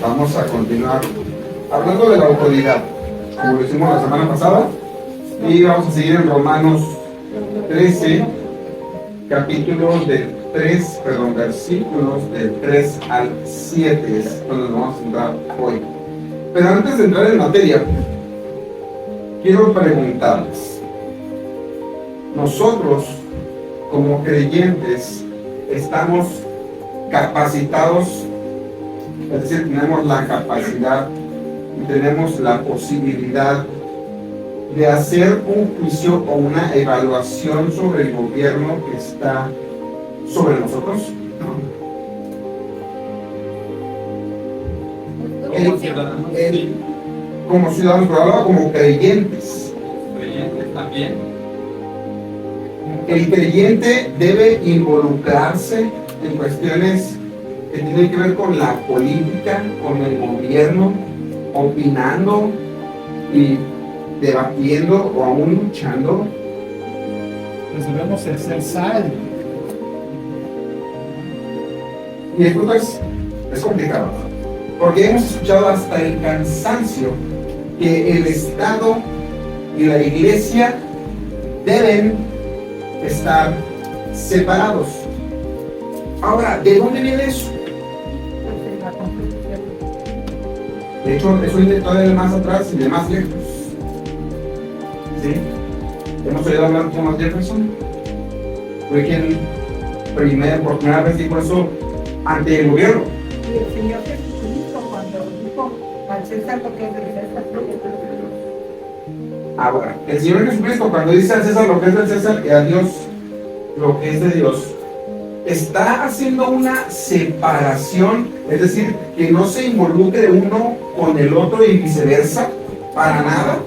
Vamos a continuar hablando de la autoridad, como lo hicimos la semana pasada, y vamos a seguir en Romanos 13, versículos del 3 al 7, es donde nos vamos a entrar hoy. Pero antes de entrar en materia, quiero preguntarles, nosotros como creyentes estamos capacitados, es decir, tenemos la capacidad y tenemos la posibilidad de hacer un juicio o una evaluación sobre el gobierno que está sobre nosotros. Como ciudadanos, pero hablaba como creyentes. Creyentes también. El creyente debe involucrarse en cuestiones que tienen que ver con la política, con el gobierno, opinando y debatiendo o aún luchando. Pues debemos ser sal. Y esto es complicado, porque hemos escuchado hasta el cansancio que el Estado y la Iglesia deben estar separados. Ahora, ¿de dónde viene eso? De hecho, eso viene todavía de más atrás y de más lejos. ¿Sí? ¿Hemos oído hablar de Thomas Jefferson? Fue quien por primera vez dijo eso ante el gobierno. Y el Señor Jesucristo, cuando dijo al César lo que es del César, Ahora, el Señor Jesucristo, cuando dice al César lo que es del César y a Dios lo que es de Dios, está haciendo una separación, es decir, que no se involucre uno con el otro y viceversa, para nada.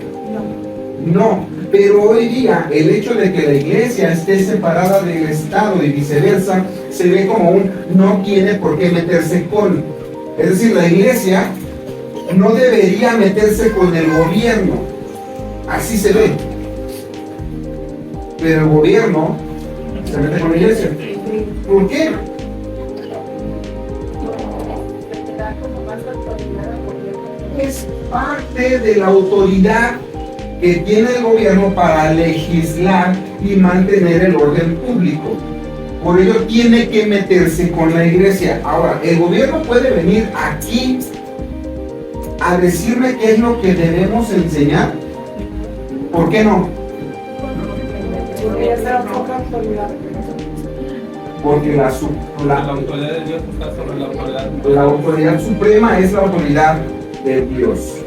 No, pero hoy día el hecho de que la iglesia esté separada del Estado y viceversa se ve como un no tiene por qué meterse con. Es decir, la iglesia no debería meterse con el gobierno. Así se ve. Pero el gobierno se mete con la iglesia. ¿Por qué? Es parte de la autoridad que tiene el gobierno para legislar y mantener el orden público. Por ello tiene que meterse con la iglesia. Ahora, el gobierno puede venir aquí a decirme qué es lo que debemos enseñar. ¿Por qué no? porque ya será poca autoridad. Porque La autoridad de Dios está sobre la autoridad suprema es la autoridad de Dios.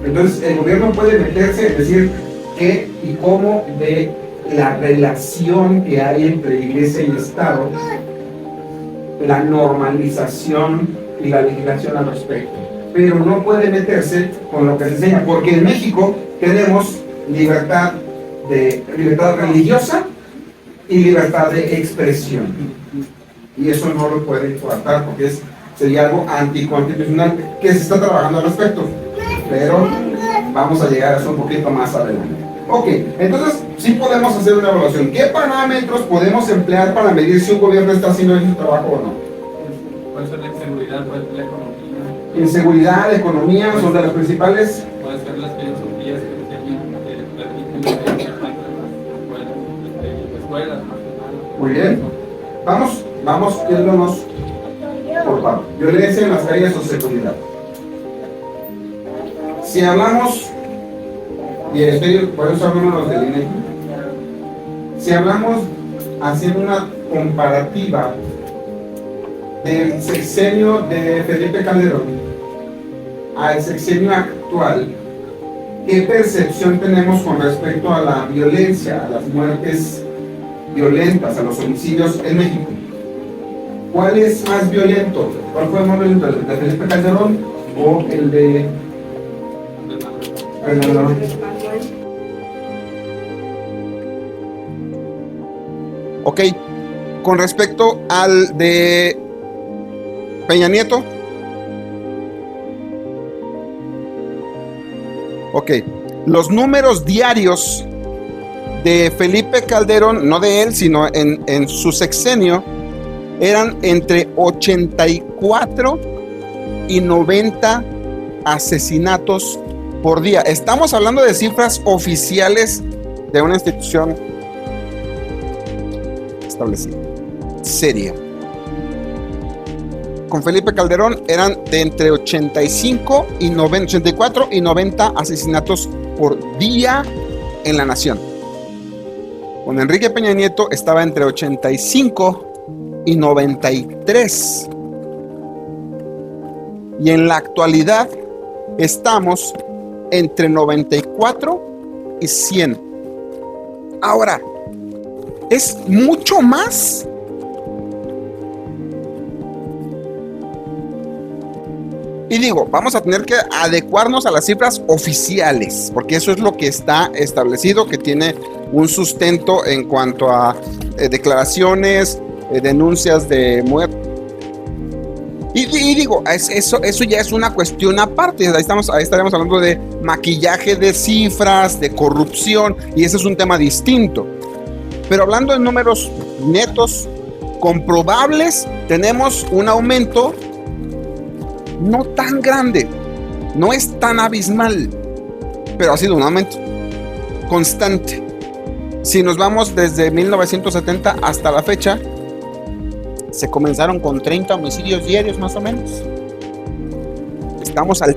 Entonces el gobierno puede meterse, es decir, qué y cómo ve la relación que hay entre iglesia y Estado, la normalización y la legislación al respecto. Pero no puede meterse con lo que se enseña, porque en México tenemos libertad religiosa y libertad de expresión. Y eso no lo puede coartar porque sería algo anticonstitucional que se está trabajando al respecto. Pero vamos a llegar a eso un poquito más adelante. Ok, entonces sí podemos hacer una evaluación. ¿Qué parámetros podemos emplear para medir si un gobierno está haciendo su trabajo o no? Puede ser la inseguridad, puede ser la economía. Inseguridad, economía son de las principales. Puede ser las filosofías que permiten las escuelas. Muy bien. Vamos yéndonos por parte. Violencia en las calles o seguridad. Si hablamos, y por eso hablamos del INEGI, si hablamos haciendo una comparativa del sexenio de Felipe Calderón al sexenio actual, ¿qué percepción tenemos con respecto a la violencia, a las muertes violentas, a los homicidios en México? ¿Cuál es más violento? ¿Cuál fue más violento, el de Felipe Calderón o el de Ok, con respecto al de Peña Nieto. Ok, los números diarios de Felipe Calderón, no de él, sino en su sexenio, eran entre 84 y 90 asesinatos por día. Estamos hablando de cifras oficiales de una institución establecida, seria. Con Felipe Calderón eran de entre 85 y 90, 84 y 90 asesinatos por día en la nación. Con Enrique Peña Nieto estaba entre 85 y 93. Y en la actualidad estamos entre 94 y 100. Ahora, es mucho más. Y digo, vamos a tener que adecuarnos a las cifras oficiales, porque eso es lo que está establecido, que tiene un sustento en cuanto a declaraciones, denuncias de muerte. Y digo, eso ya es una cuestión aparte. Ahí estaríamos hablando de maquillaje de cifras, de corrupción, y ese es un tema distinto. Pero hablando de números netos, comprobables, tenemos un aumento no tan grande, no es tan abismal, pero ha sido un aumento constante. Si nos vamos desde 1970 hasta la fecha, se comenzaron con 30 homicidios diarios más o menos. Estamos al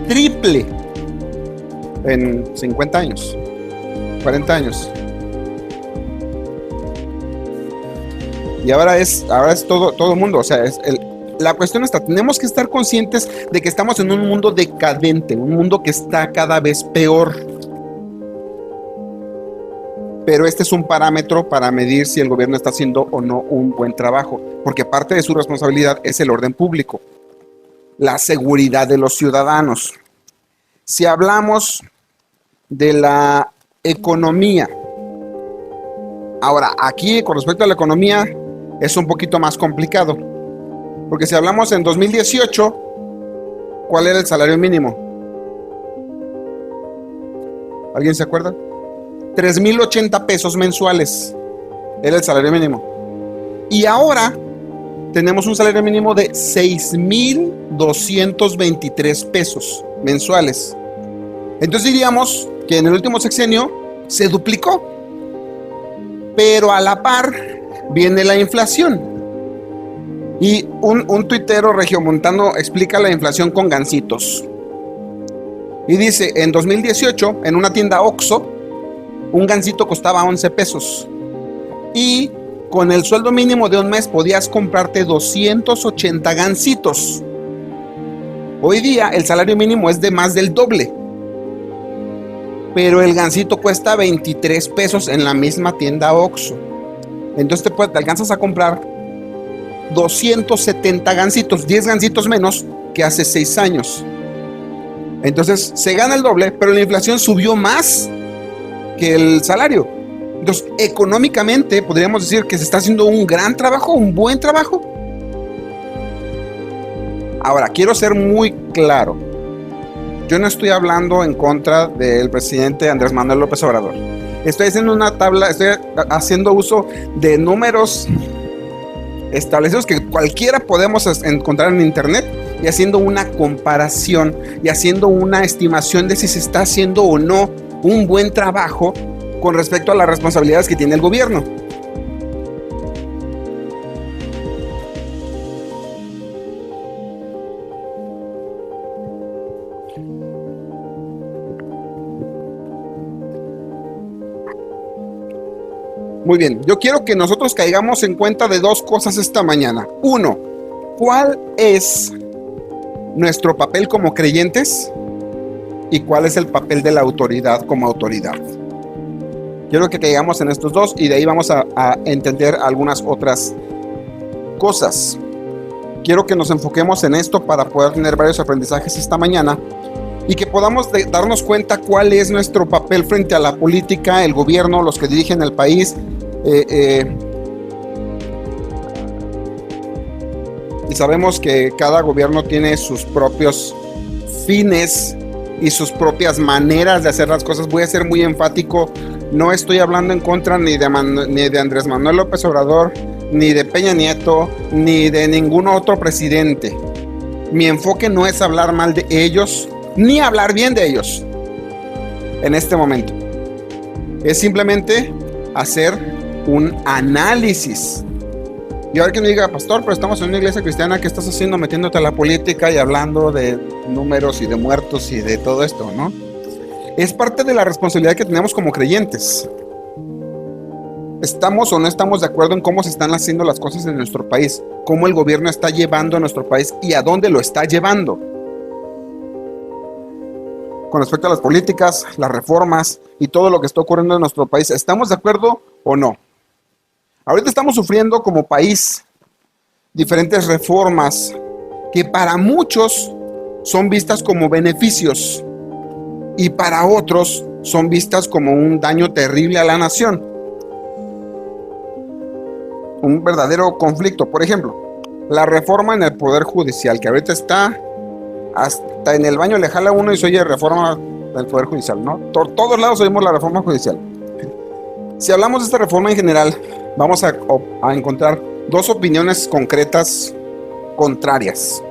triple en 50 años, 40 años. Y ahora es todo el mundo, o sea, la cuestión está, tenemos que estar conscientes de que estamos en un mundo decadente, un mundo que está cada vez peor. Pero este es un parámetro para medir si el gobierno está haciendo o no un buen trabajo, porque parte de su responsabilidad es el orden público, la seguridad de los ciudadanos. Si hablamos de la economía, ahora aquí con respecto a la economía es un poquito más complicado. Porque si hablamos en 2018, ¿cuál era el salario mínimo? ¿Alguien se acuerda? 3,080 pesos mensuales era el salario mínimo. Y ahora tenemos un salario mínimo de 6,223 pesos mensuales. Entonces diríamos que en el último sexenio se duplicó. Pero a la par viene la inflación. Y un tuitero regiomontano explica la inflación con gansitos. Y dice, en 2018, en una tienda Oxxo, un gansito costaba 11 pesos. Y con el sueldo mínimo de un mes podías comprarte 280 gansitos. Hoy día el salario mínimo es de más del doble. Pero el gansito cuesta 23 pesos en la misma tienda Oxxo. Entonces te alcanzas a comprar 270 gansitos, 10 gansitos menos que hace 6 años. Entonces se gana el doble, pero la inflación subió más que el salario. Entonces, económicamente podríamos decir que se está haciendo un gran trabajo, un buen trabajo. Ahora, quiero ser muy claro. Yo no estoy hablando en contra del presidente Andrés Manuel López Obrador. Estoy haciendo una tabla, estoy haciendo uso de números establecidos que cualquiera podemos encontrar en internet, y haciendo una comparación y haciendo una estimación de si se está haciendo o no un buen trabajo con respecto a las responsabilidades que tiene el gobierno. Muy bien, yo quiero que nosotros caigamos en cuenta de dos cosas esta mañana. Uno, ¿cuál es nuestro papel como creyentes? ¿Y cuál es el papel de la autoridad como autoridad? Quiero que caigamos en estos dos y de ahí vamos a entender algunas otras cosas. Quiero que nos enfoquemos en esto para poder tener varios aprendizajes esta mañana y que podamos darnos cuenta cuál es nuestro papel frente a la política, el gobierno, los que dirigen el país. Y sabemos que cada gobierno tiene sus propios fines y sus propias maneras de hacer las cosas. Voy a ser muy enfático, no estoy hablando en contra ni de Andrés Manuel López Obrador, ni de Peña Nieto, ni de ningún otro presidente. Mi enfoque no es hablar mal de ellos, ni hablar bien de ellos en este momento. Es simplemente hacer un análisis. Y ahora que me diga, pastor, pero estamos en una iglesia cristiana, ¿qué estás haciendo metiéndote a la política y hablando de números y de muertos y de todo esto, no? Es parte de la responsabilidad que tenemos como creyentes. ¿Estamos o no estamos de acuerdo en cómo se están haciendo las cosas en nuestro país? ¿Cómo el gobierno está llevando a nuestro país y a dónde lo está llevando? Con respecto a las políticas, las reformas y todo lo que está ocurriendo en nuestro país, ¿estamos de acuerdo o no? Ahorita estamos sufriendo como país diferentes reformas que para muchos son vistas como beneficios y para otros son vistas como un daño terrible a la nación. Un verdadero conflicto. Por ejemplo, la reforma en el Poder Judicial, que ahorita está, hasta en el baño le jala uno y se oye reforma del Poder Judicial, ¿no? Por todos lados oímos la reforma judicial. Si hablamos de esta reforma en general, vamos a encontrar dos opiniones concretas contrarias.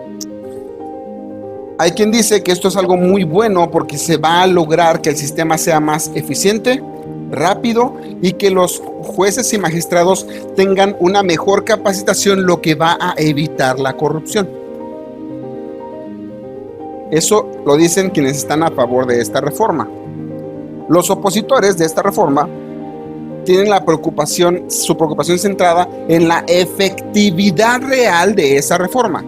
Hay quien dice que esto es algo muy bueno porque se va a lograr que el sistema sea más eficiente, rápido y que los jueces y magistrados tengan una mejor capacitación, lo que va a evitar la corrupción. Eso lo dicen quienes están a favor de esta reforma. Los opositores de esta reforma tienen su preocupación centrada en la efectividad real de esa reforma.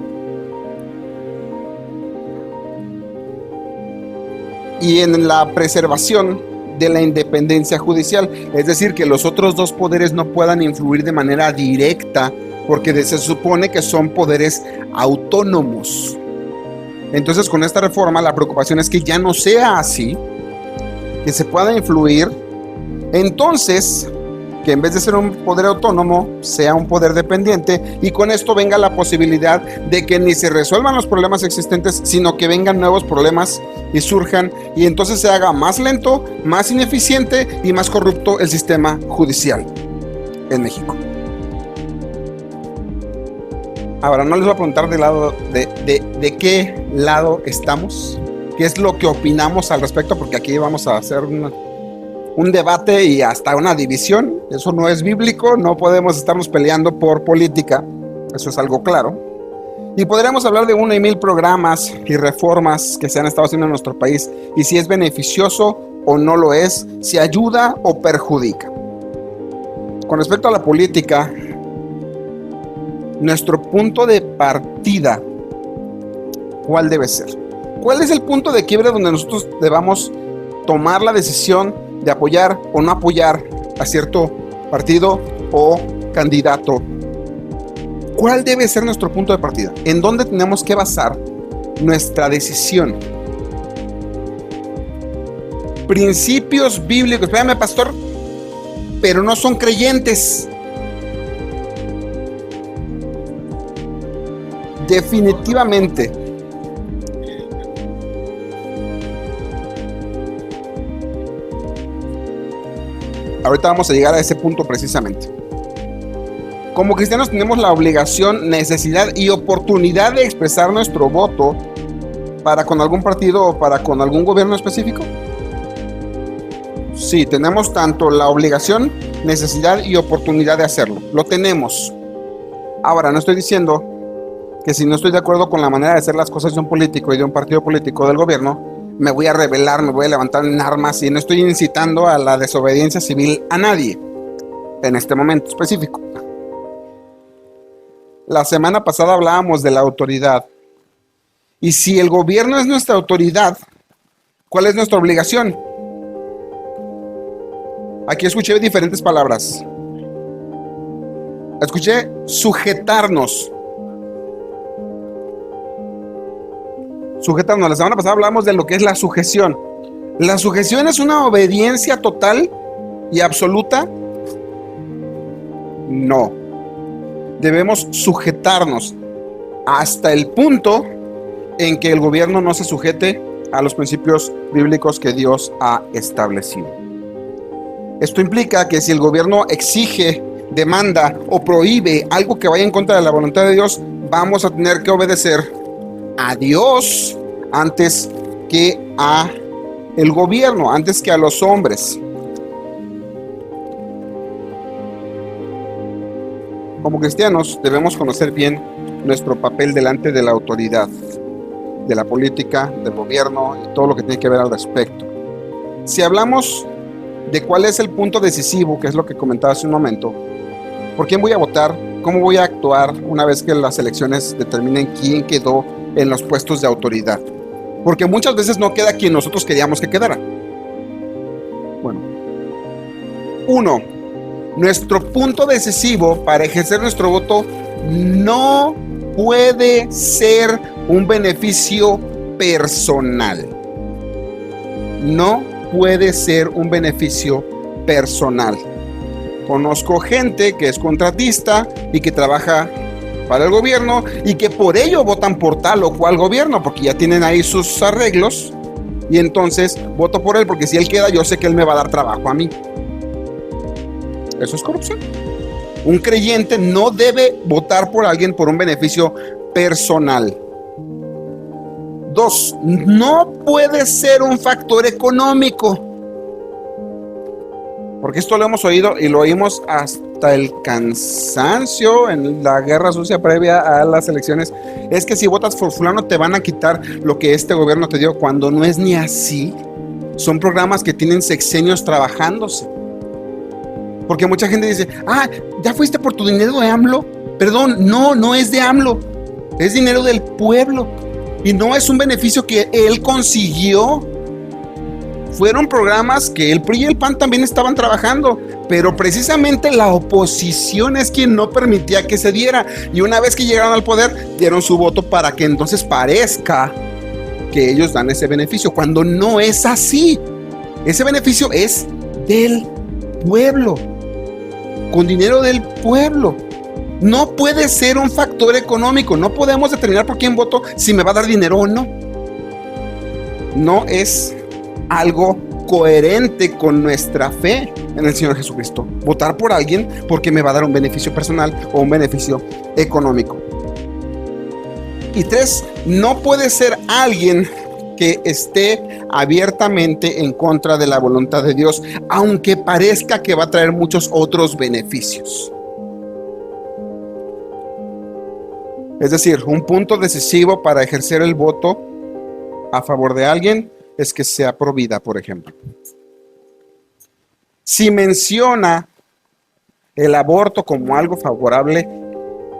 Y en la preservación de la independencia judicial, es decir, que los otros dos poderes no puedan influir de manera directa, porque se supone que son poderes autónomos. Entonces, con esta reforma, la preocupación es que ya no sea así, que se pueda influir. Entonces, que en vez de ser un poder autónomo, sea un poder dependiente, y con esto venga la posibilidad de que ni se resuelvan los problemas existentes, sino que vengan nuevos problemas y surjan, y entonces se haga más lento, más ineficiente y más corrupto el sistema judicial en México. Ahora, no les voy a preguntar de qué lado estamos, qué es lo que opinamos al respecto, porque aquí vamos a hacer un debate y hasta una división. Eso no es bíblico, no podemos estarnos peleando por política, eso es algo claro. Y podríamos hablar de 1 y 1000 programas y reformas que se han estado haciendo en nuestro país y si es beneficioso o no lo es, si ayuda o perjudica. Con respecto a la política, nuestro punto de partida, ¿cuál debe ser? ¿Cuál es el punto de quiebre donde nosotros debamos tomar la decisión de apoyar o no apoyar a cierto partido o candidato? ¿Cuál debe ser nuestro punto de partida? ¿En dónde tenemos que basar nuestra decisión? Principios bíblicos. Espérame, pastor, pero no son creyentes. Definitivamente. Ahorita vamos a llegar a ese punto precisamente. Como cristianos tenemos la obligación, necesidad y oportunidad de expresar nuestro voto para con algún partido o para con algún gobierno específico. Sí, tenemos tanto la obligación, necesidad y oportunidad de hacerlo. Lo tenemos. Ahora, no estoy diciendo que si no estoy de acuerdo con la manera de hacer las cosas de un político y de un partido político del gobierno, me voy a rebelar, me voy a levantar en armas, y no estoy incitando a la desobediencia civil a nadie en este momento específico. La semana pasada hablábamos de la autoridad. Y si el gobierno es nuestra autoridad, ¿cuál es nuestra obligación? Aquí escuché diferentes palabras. Escuché sujetarnos. Sujetarnos. La semana pasada hablamos de lo que es la sujeción. ¿La sujeción es una obediencia total y absoluta? No. Debemos sujetarnos hasta el punto en que el gobierno no se sujete a los principios bíblicos que Dios ha establecido. Esto implica que si el gobierno exige, demanda o prohíbe algo que vaya en contra de la voluntad de Dios, vamos a tener que obedecer a Dios antes que a el gobierno, antes que a los hombres. Como cristianos debemos conocer bien nuestro papel delante de la autoridad, de la política, del gobierno y todo lo que tiene que ver al respecto. Si hablamos de cuál es el punto decisivo, que es lo que comentaba hace un momento, ¿por quién voy a votar? ¿Cómo voy a actuar una vez que las elecciones determinen quién quedó en los puestos de autoridad? Porque muchas veces no queda quien nosotros queríamos que quedara. Bueno, uno, nuestro punto decisivo para ejercer nuestro voto no puede ser un beneficio personal. No puede ser un beneficio personal. Conozco gente que es contratista y que trabaja para el gobierno y que por ello votan por tal o cual gobierno, porque ya tienen ahí sus arreglos, y entonces voto por él porque si él queda yo sé que él me va a dar trabajo a mí. Eso es corrupción. Un creyente no debe votar por alguien por un beneficio personal. Dos, no puede ser un factor económico. Porque esto lo hemos oído y lo oímos hasta el cansancio en la guerra sucia previa a las elecciones. Es que si votas por fulano te van a quitar lo que este gobierno te dio, cuando no es ni así. Son programas que tienen sexenios trabajándose. Porque mucha gente dice, ¿ya fuiste por tu dinero de AMLO? Perdón, no es de AMLO. Es dinero del pueblo. Y no es un beneficio que él consiguió. Fueron programas que el PRI y el PAN también estaban trabajando, pero precisamente la oposición es quien no permitía que se diera. Y una vez que llegaron al poder, dieron su voto para que entonces parezca que ellos dan ese beneficio, cuando no es así. Ese beneficio es del pueblo, con dinero del pueblo. No puede ser un factor económico. No podemos determinar por quién voto si me va a dar dinero o no. No es algo coherente con nuestra fe en el Señor Jesucristo. Votar por alguien porque me va a dar un beneficio personal o un beneficio económico. Y tres, no puede ser alguien que esté abiertamente en contra de la voluntad de Dios, aunque parezca que va a traer muchos otros beneficios. Es decir, un punto decisivo para ejercer el voto a favor de alguien es que sea pro vida, por ejemplo. Si menciona el aborto como algo favorable,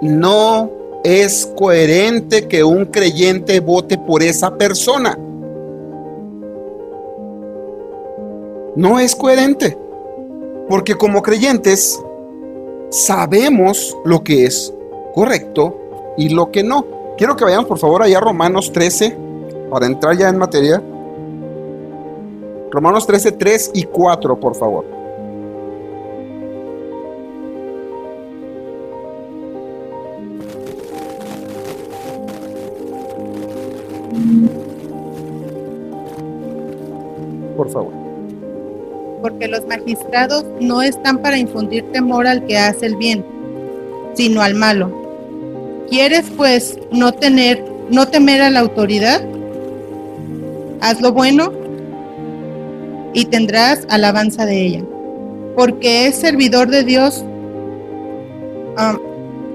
no es coherente que un creyente vote por esa persona. No es coherente, porque como creyentes sabemos lo que es correcto y lo que no. Quiero que vayamos por favor allá a Romanos 13, para entrar ya en materia. Romanos 13, 3 y 4, por favor. Por favor. Porque los magistrados no están para infundir temor al que hace el bien, sino al malo. ¿Quieres, pues, no temer a la autoridad? Haz lo bueno y tendrás alabanza de ella, porque es servidor de Dios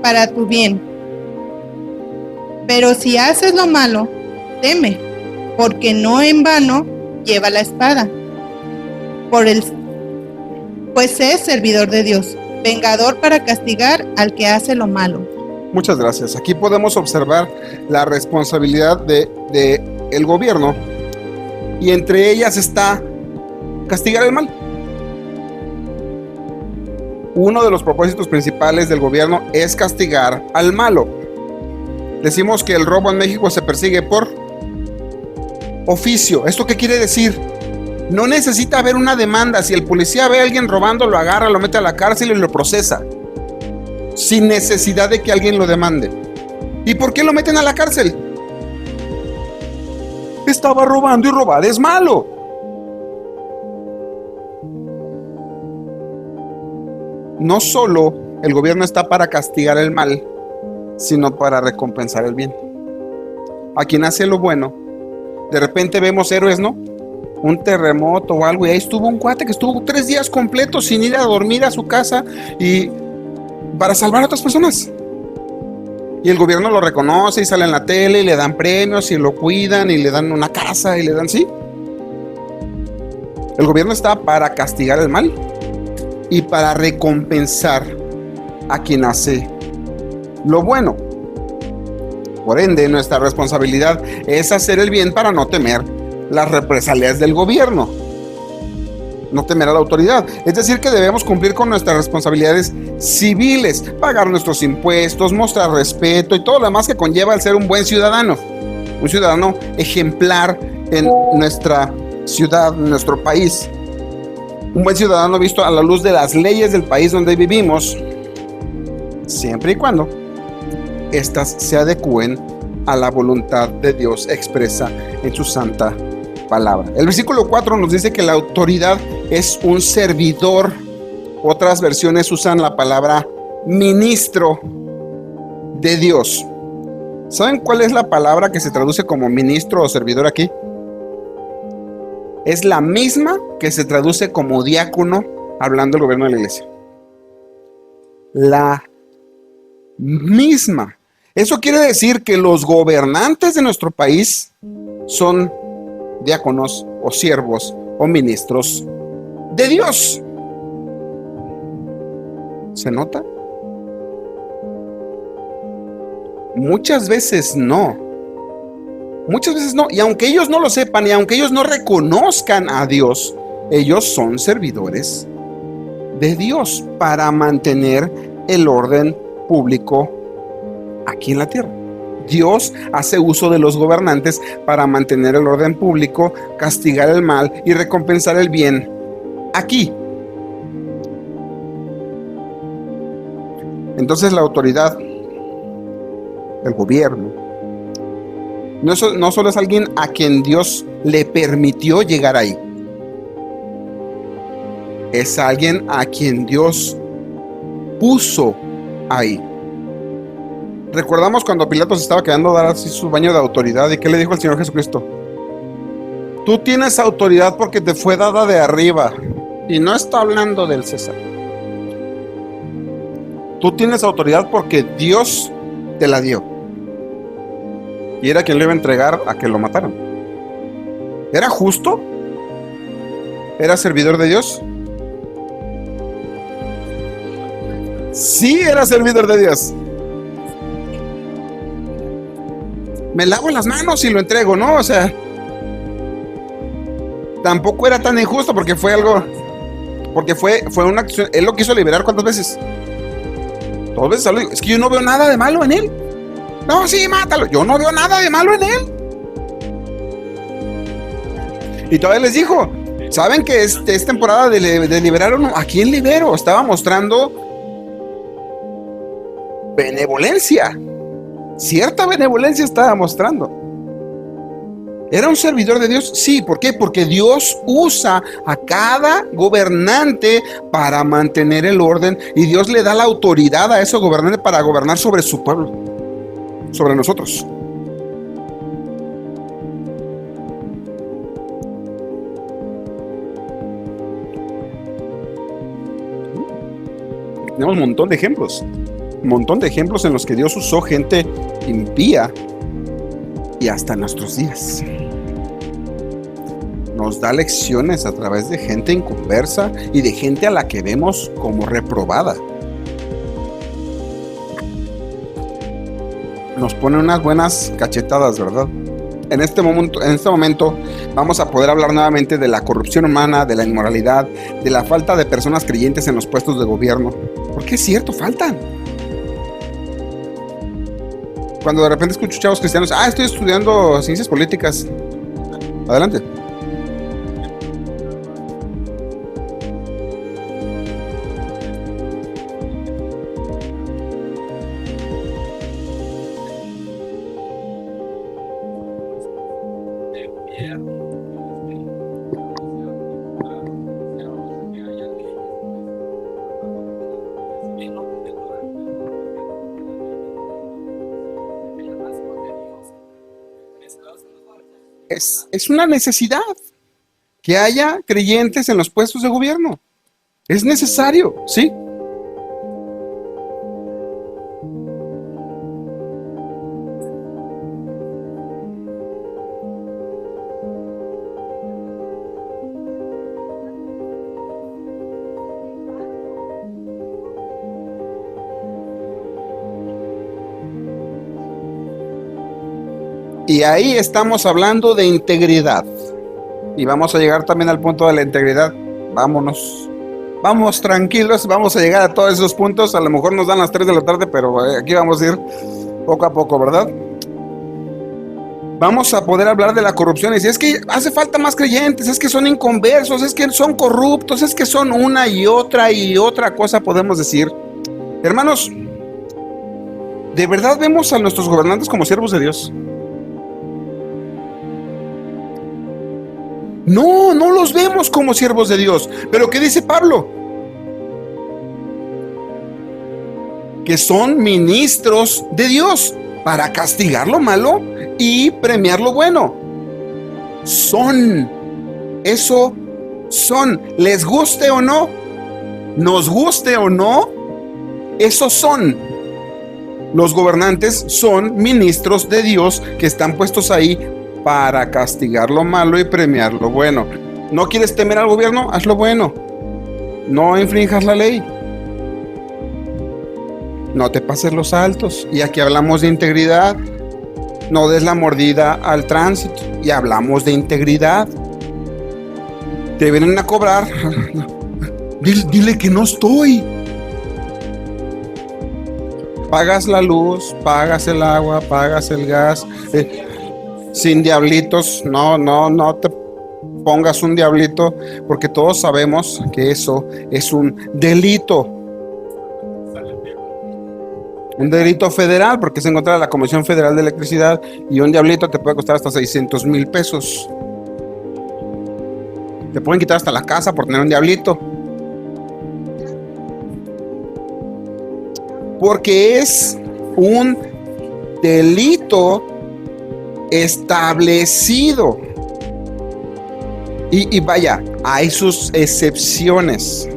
para tu bien. Pero si haces lo malo, teme, porque no en vano lleva la espada, pues es servidor de Dios, vengador para castigar al que hace lo malo. Muchas gracias. Aquí podemos observar la responsabilidad de el gobierno, y entre ellas está castigar el mal. Uno de los propósitos principales del gobierno es castigar al malo. Decimos que el robo en México se persigue por oficio. ¿Esto qué quiere decir? No necesita haber una demanda. Si el policía ve a alguien robando, lo agarra, lo mete a la cárcel y lo procesa, sin necesidad de que alguien lo demande. ¿Y por qué lo meten a la cárcel? Estaba robando y robar es malo. No solo el gobierno está para castigar el mal, sino para recompensar el bien. a quien hace lo bueno, de repente vemos héroes, ¿no? Un terremoto o algo, y ahí estuvo un cuate que estuvo 3 días completos sin ir a dormir a su casa y para salvar a otras personas. Y el gobierno lo reconoce y sale en la tele y le dan premios y lo cuidan y le dan una casa y le dan, sí. El gobierno está para castigar el mal y para recompensar a quien hace lo bueno. Por ende, nuestra responsabilidad es hacer el bien para no temer las represalias del gobierno, no temer a la autoridad. Es decir, que debemos cumplir con nuestras responsabilidades civiles, pagar nuestros impuestos, mostrar respeto y todo lo demás que conlleva el ser un buen ciudadano, un ciudadano ejemplar en nuestra ciudad, en nuestro país. Un buen ciudadano visto a la luz de las leyes del país donde vivimos, siempre y cuando éstas se adecúen a la voluntad de Dios expresa en su santa palabra. El versículo 4 nos dice que la autoridad es un servidor. Otras versiones usan la palabra ministro de Dios. ¿Saben cuál es la palabra que se traduce como ministro o servidor aquí? Es la misma que se traduce como diácono hablando del gobierno de la iglesia. La misma. Eso quiere decir que los gobernantes de nuestro país son diáconos o siervos o ministros de Dios. ¿Se nota? Muchas veces no. Muchas veces no. Y aunque ellos no lo sepan y aunque ellos no reconozcan a Dios, ellos son servidores de Dios para mantener el orden público aquí en la tierra. Dios hace uso de los gobernantes para mantener el orden público, castigar el mal y recompensar el bien aquí. Entonces la autoridad, el gobierno, no solo es alguien a quien Dios le permitió llegar ahí, es alguien a quien Dios puso ahí. Recordamos cuando Pilatos estaba quedando dar así su baño de autoridad, y ¿qué le dijo el Señor Jesucristo? Tú tienes autoridad porque te fue dada de arriba, y no está hablando del César. Tú tienes autoridad porque Dios te la dio, y era quien le iba a entregar a que lo mataran. ¿Era justo? ¿Era servidor de Dios? Sí, era servidor de Dios. Me lavo las manos y lo entrego, ¿no? O sea, tampoco era tan injusto porque fue algo, porque fue una acción. Él lo quiso liberar ¿cuántas veces? 2 veces. Es que yo no veo nada de malo en él. No, sí, mátalo. Yo no veo nada de malo en él. Y todavía les dijo, ¿saben que es temporada de liberar o no? ¿A quién libero? Estaba mostrando benevolencia. Cierta benevolencia estaba mostrando. ¿Era un servidor de Dios? Sí. ¿Por qué? Porque Dios usa a cada gobernante para mantener el orden, y Dios le da la autoridad a ese gobernante para gobernar sobre su pueblo, sobre nosotros. Tenemos un montón de ejemplos. Un montón de ejemplos en los que Dios usó gente impía, y hasta nuestros días nos da lecciones a través de gente inconversa y de gente a la que vemos como reprobada. Nos pone unas buenas cachetadas, ¿verdad? En este momento vamos a poder hablar nuevamente de la corrupción humana, de la inmoralidad, de la falta de personas creyentes en los puestos de gobierno. Porque es cierto, faltan. Cuando de repente escucho chavos cristianos, estoy estudiando ciencias políticas. Adelante. es una necesidad que haya creyentes en los puestos de gobierno. Es necesario, ¿sí? Y ahí estamos hablando de integridad. Y vamos a llegar también al punto de la integridad. Vámonos. Vamos tranquilos, vamos a llegar a todos esos puntos. A lo mejor nos dan las 3 de la tarde, pero aquí vamos a ir poco a poco, ¿verdad? Vamos a poder hablar de la corrupción. Y si es que hace falta más creyentes, es que son inconversos, es que son corruptos, es que son una y otra cosa podemos decir. Hermanos, ¿de verdad vemos a nuestros gobernantes como siervos de Dios? No, no los vemos como siervos de Dios. Pero ¿qué dice Pablo? Que son ministros de Dios para castigar lo malo y premiar lo bueno. Eso son, les guste o no, nos guste o no, esos son. Los gobernantes son ministros de Dios que están puestos ahí para castigar lo malo y premiar lo bueno. ¿No quieres temer al gobierno? Haz lo bueno. No infrinjas la ley. No te pases los altos. Y aquí hablamos de integridad. No des la mordida al tránsito. Y hablamos de integridad. Te vienen a cobrar. Dile que no estoy. Pagas la luz, pagas el agua, pagas el gas. Sin diablitos, no te pongas un diablito, porque todos sabemos que eso es un delito. Un delito federal, porque es en contra de la Comisión Federal de Electricidad, y un diablito te puede costar hasta 600,000 pesos. Te pueden quitar hasta la casa por tener un diablito. Porque es un delito establecido. Y vaya, hay sus excepciones.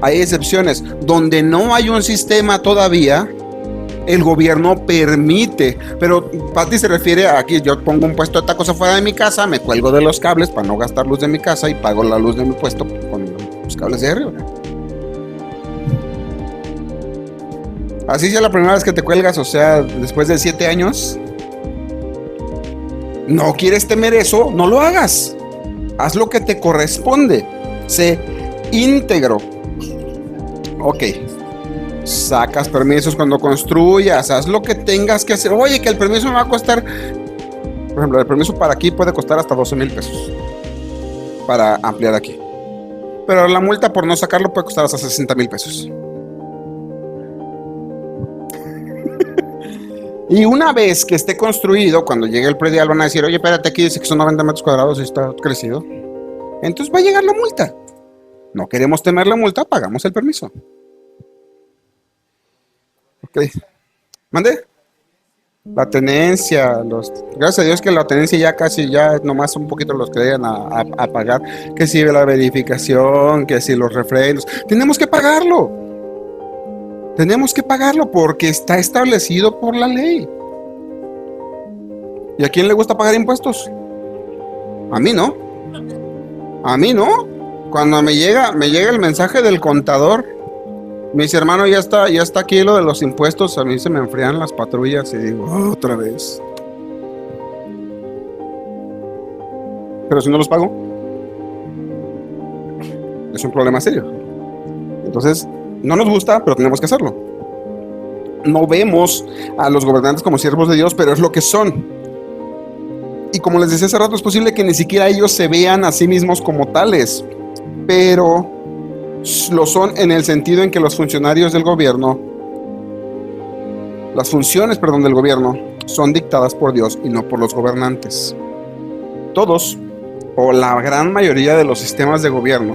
Hay excepciones donde no hay un sistema todavía. El gobierno permite, pero Pati se refiere a aquí: yo pongo un puesto de tacos afuera de mi casa, me cuelgo de los cables para no gastar luz de mi casa y pago la luz de mi puesto con los cables de arriba. Así sea la primera vez que te cuelgas, o sea, después de 7 años. ¿No quieres temer eso? No lo hagas. Haz lo que te corresponde. Sé íntegro. Ok. Sacas permisos cuando construyas. Haz lo que tengas que hacer. Oye, que el permiso me va a costar. Por ejemplo, el permiso para aquí puede costar hasta 12,000 pesos. Para ampliar aquí. Pero la multa por no sacarlo puede costar hasta 60,000 pesos. Y una vez que esté construido, cuando llegue el predial van a decir: oye, espérate, aquí dice que son 90 metros cuadrados y está crecido. Entonces va a llegar la multa. No queremos temer la multa, pagamos el permiso. Ok. ¿Mande? La tenencia. Gracias a Dios que la tenencia ya casi, ya nomás un poquito los que llegan a pagar. Que si la verificación, que si los refrendos. Tenemos que pagarlo. Tenemos que pagarlo porque está establecido por la ley. ¿Y a quién le gusta pagar impuestos? A mí no. A mí no. Cuando me llega el mensaje del contador, me dice: hermano, ya está aquí lo de los impuestos. A mí se me enfrían las patrullas y digo: otra vez. Pero si no los pago, es un problema serio. Entonces, no nos gusta, pero tenemos que hacerlo. No vemos a los gobernantes como siervos de Dios, pero es lo que son. Y como les decía hace rato, es posible que ni siquiera ellos se vean a sí mismos como tales, pero lo son en el sentido en que los funcionarios del gobierno, las funciones, del gobierno, son dictadas por Dios y no por los gobernantes. Todos, o la gran mayoría de los sistemas de gobierno,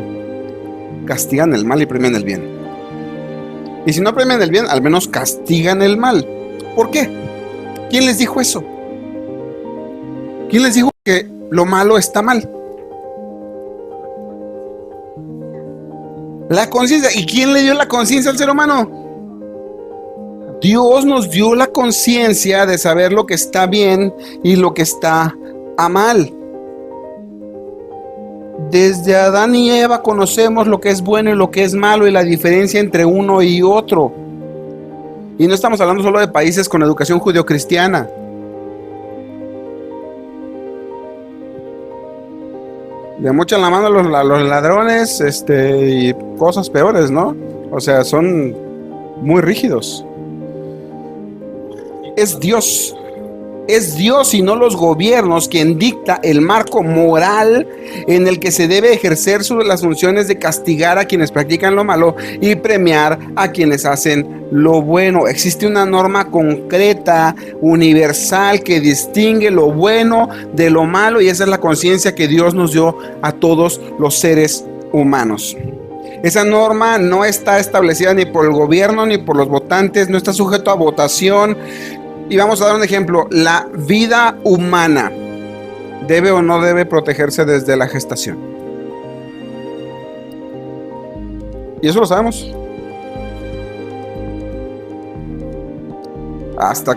castigan el mal y premian el bien. Y si no premian el bien, al menos castigan el mal. ¿Por qué? ¿Quién les dijo eso? ¿Quién les dijo que lo malo está mal. La conciencia. ¿Y quién le dio la conciencia al ser humano? Dios nos dio la conciencia de saber lo que está bien y lo que está a mal. Desde Adán y Eva conocemos lo que es bueno y lo que es malo y la diferencia entre uno y otro. Y no estamos hablando solo de países con educación judeocristiana. Le mochan la mano a los ladrones, y cosas peores, ¿no? O sea, son muy rígidos. Es Dios y no los gobiernos quien dicta el marco moral en el que se debe ejercer las funciones de castigar a quienes practican lo malo y premiar a quienes hacen lo bueno. Existe una norma concreta, universal, que distingue lo bueno de lo malo, y esa es la conciencia que Dios nos dio a todos los seres humanos. Esa norma no está establecida ni por el gobierno ni por los votantes, no está sujeto a votación. Y vamos a dar un ejemplo. La vida humana debe o no debe protegerse desde la gestación. Y eso lo sabemos.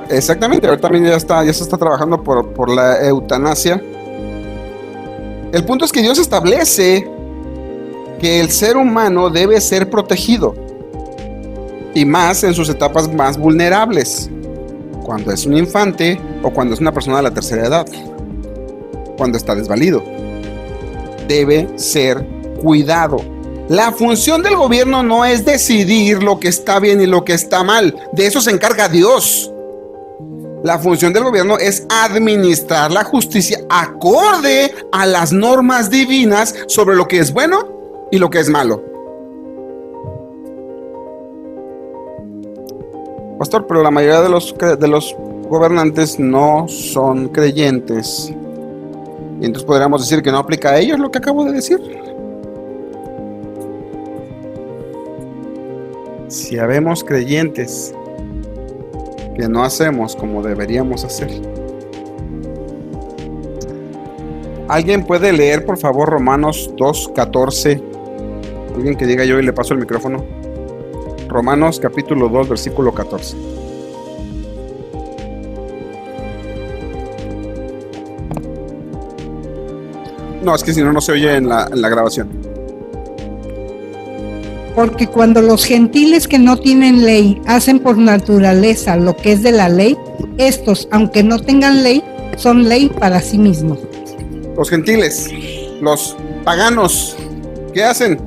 Exactamente, ahorita también ya se está trabajando por la eutanasia. El punto es que Dios establece que el ser humano debe ser protegido, y más en sus etapas más vulnerables, cuando es un infante o cuando es una persona de la tercera edad, cuando está desvalido. Debe ser cuidado. La función del gobierno no es decidir lo que está bien y lo que está mal. De eso se encarga Dios. La función del gobierno es administrar la justicia acorde a las normas divinas sobre lo que es bueno y lo que es malo. Pastor, pero la mayoría de los gobernantes no son creyentes. Y entonces podríamos decir que no aplica a ellos lo que acabo de decir. Si habemos creyentes que no hacemos como deberíamos hacer. ¿Alguien puede leer, por favor, Romanos 2:14? Alguien que diga yo y le paso el micrófono. Romanos capítulo 2, versículo 14. No, es que si no, no se oye en la grabación. Porque cuando los gentiles que no tienen ley hacen por naturaleza lo que es de la ley, estos, aunque no tengan ley, son ley para sí mismos. Los gentiles, los paganos, ¿qué hacen?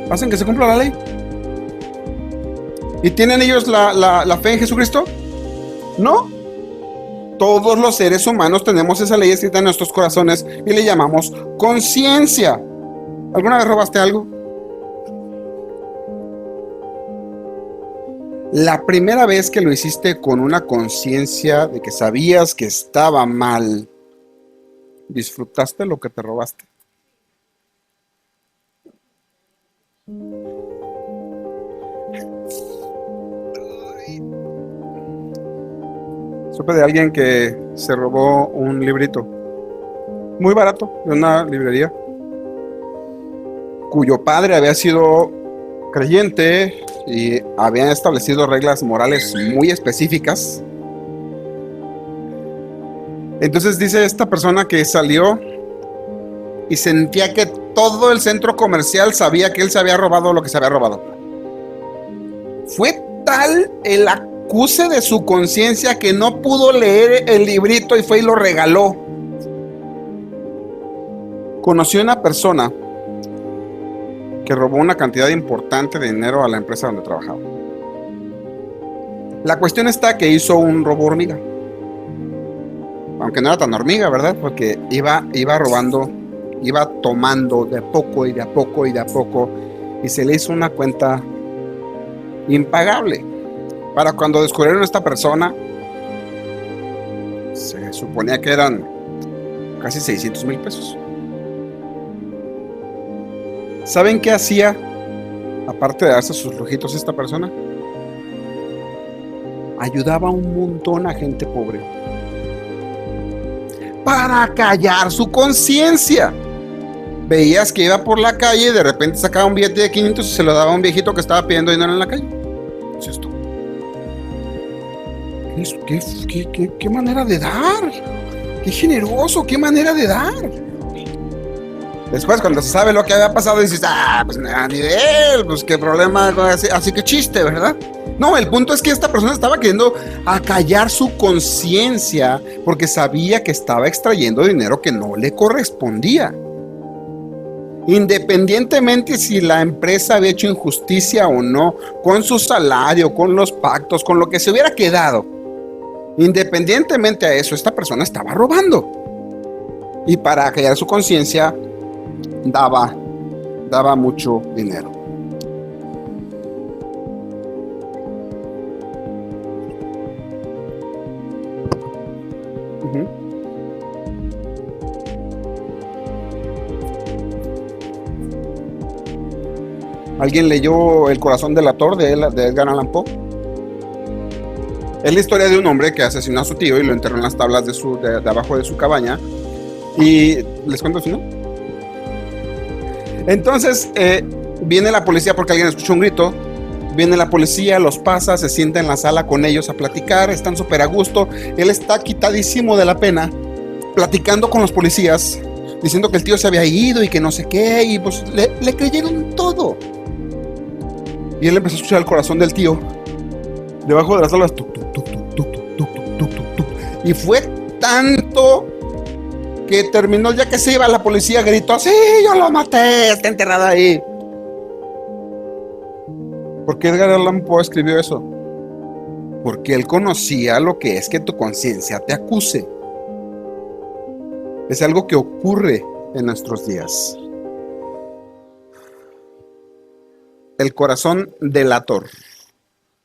Hacen que se cumpla la ley. ¿Y tienen ellos la fe en Jesucristo? No. Todos los seres humanos tenemos esa ley escrita en nuestros corazones y le llamamos conciencia. ¿Alguna vez robaste algo? La primera vez que lo hiciste con una conciencia de que sabías que estaba mal, ¿disfrutaste lo que te robaste? Supe de alguien que se robó un librito muy barato de una librería, cuyo padre había sido creyente y habían establecido reglas morales muy específicas. Entonces dice esta persona que salió y sentía que todo el centro comercial sabía que él se había robado lo que se había robado. Fue tal el acuse de su conciencia que no pudo leer el librito y fue y lo regaló. Conoció una persona que robó una cantidad importante de dinero a la empresa donde trabajaba. La cuestión está que hizo un robo hormiga. Aunque no era tan hormiga, ¿verdad? Porque iba robando, iba tomando de a poco y de a poco y de a poco, y se le hizo una cuenta impagable. Para cuando descubrieron a esta persona, se suponía que eran casi 600,000 pesos. ¿Saben qué hacía? Aparte de darse sus lujitos esta persona, ayudaba un montón a gente pobre. para callar su conciencia. Veías que iba por la calle y de repente sacaba un billete de 500 y se lo daba a un viejito que estaba pidiendo dinero en la calle. ¿Qué es esto? ¿Qué manera de dar? ¡Qué generoso! ¡Qué manera de dar! Después, cuando se sabe lo que había pasado, dices, pues nada, ni de él, pues qué problema, así que chiste, ¿verdad? No, el punto es que esta persona estaba queriendo acallar su conciencia porque sabía que estaba extrayendo dinero que no le correspondía. Independientemente si la empresa había hecho injusticia o no, con su salario, con los pactos, con lo que se hubiera quedado, independientemente a eso, esta persona estaba robando. Y para acallar su conciencia, daba mucho dinero. ¿Alguien leyó El corazón delator de Edgar Allan Poe? Es la historia de un hombre que asesinó a su tío y lo enterró en las tablas de abajo de su cabaña. Y les cuento el final. Entonces viene la policía porque alguien escuchó un grito. Viene la policía, los pasa, se sienta en la sala con ellos a platicar. Están súper a gusto. Él está quitadísimo de la pena, platicando con los policías, diciendo que el tío se había ido y que no sé qué. Y pues le creyeron todo. Y él empezó a escuchar el corazón del tío debajo de las tablas. Tuc, tuc, tuc, tuc, tuc, tuc, tuc, tuc, tuc, tuc. Y fue tanto que terminó, ya que se iba, la policía gritó: ¡sí, yo lo maté! Está enterrado ahí. ¿Por qué Edgar Allan Poe escribió eso? Porque él conocía lo que es que tu conciencia te acuse. Es algo que ocurre en nuestros días. El corazón delator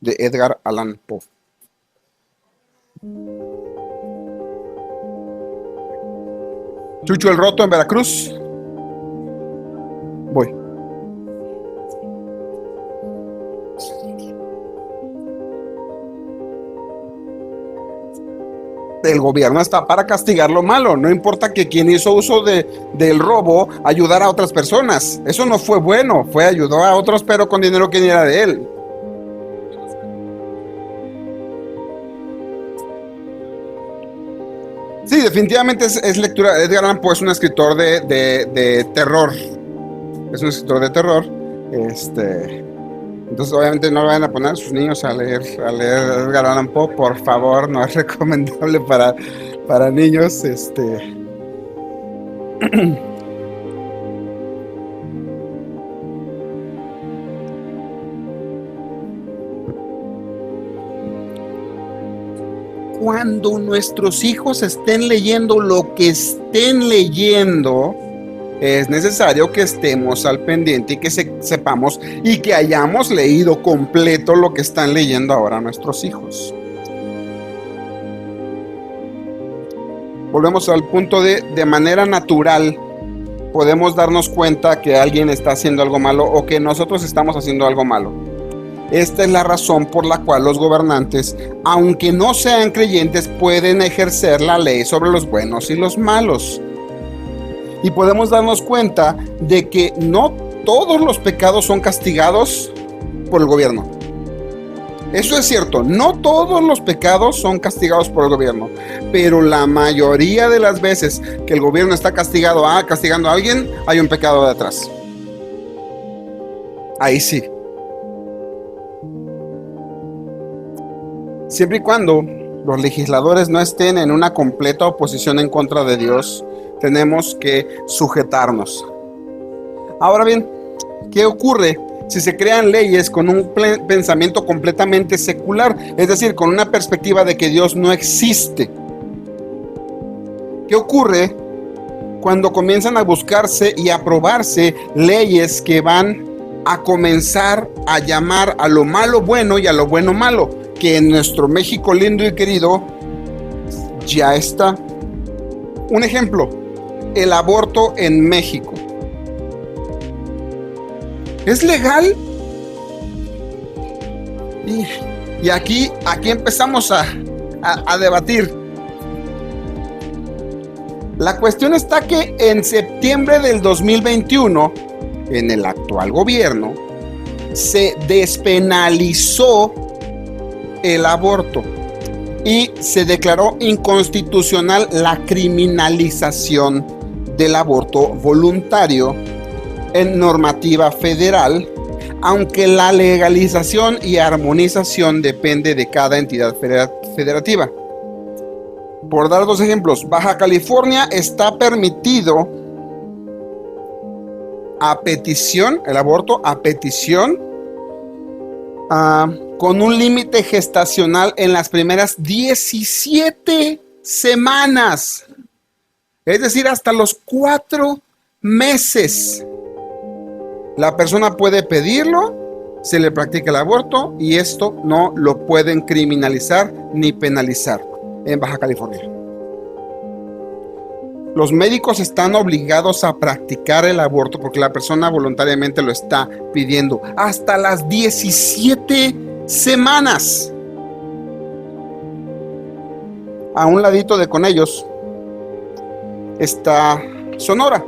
de Edgar Allan Poe. Chucho el Roto en Veracruz. Voy. El gobierno está para castigar lo malo. No importa que quien hizo uso del robo ayudara a otras personas. Eso no fue bueno. Ayudó a otros, pero con dinero que ni era de él. Sí, definitivamente es lectura. Edgar Allan Poe es un escritor de terror. Es un escritor de terror. Entonces, obviamente, no vayan a poner a sus niños a leer Edgar Allan Poe, por favor. No es recomendable para niños. Cuando nuestros hijos estén leyendo lo que estén leyendo, es necesario que estemos al pendiente y que sepamos y que hayamos leído completo lo que están leyendo ahora nuestros hijos. Volvemos al punto de manera natural podemos darnos cuenta que alguien está haciendo algo malo o que nosotros estamos haciendo algo malo. Esta es la razón por la cual los gobernantes, aunque no sean creyentes, pueden ejercer la ley sobre los buenos y los malos. Y podemos darnos cuenta de que no todos los pecados son castigados por el gobierno. Eso es cierto, no todos los pecados son castigados por el gobierno, pero la mayoría de las veces que el gobierno está castigando a alguien, hay un pecado detrás. Ahí sí. Siempre y cuando los legisladores no estén en una completa oposición en contra de Dios, tenemos que sujetarnos. Ahora bien, ¿qué ocurre si se crean leyes con un pensamiento completamente secular? Es decir, con una perspectiva de que Dios no existe. ¿Qué ocurre cuando comienzan a buscarse y aprobarse leyes que van a comenzar a llamar a lo malo bueno y a lo bueno malo? Que en nuestro México lindo y querido ya está. Un ejemplo, el aborto en México. ¿Es legal? Y aquí empezamos a debatir. La cuestión está que en septiembre del 2021, en el actual gobierno, se despenalizó el aborto y se declaró inconstitucional la criminalización del aborto voluntario en normativa federal, aunque la legalización y armonización depende de cada entidad federativa. Por dar dos ejemplos, Baja California está permitido a petición, el aborto a petición, con un límite gestacional en las primeras 17 semanas, es decir, hasta los 4 meses. La persona puede pedirlo, se le practica el aborto y esto no lo pueden criminalizar ni penalizar en Baja California. Los médicos están obligados a practicar el aborto porque la persona voluntariamente lo está pidiendo hasta las 17 semanas. A un ladito de con ellos está Sonora.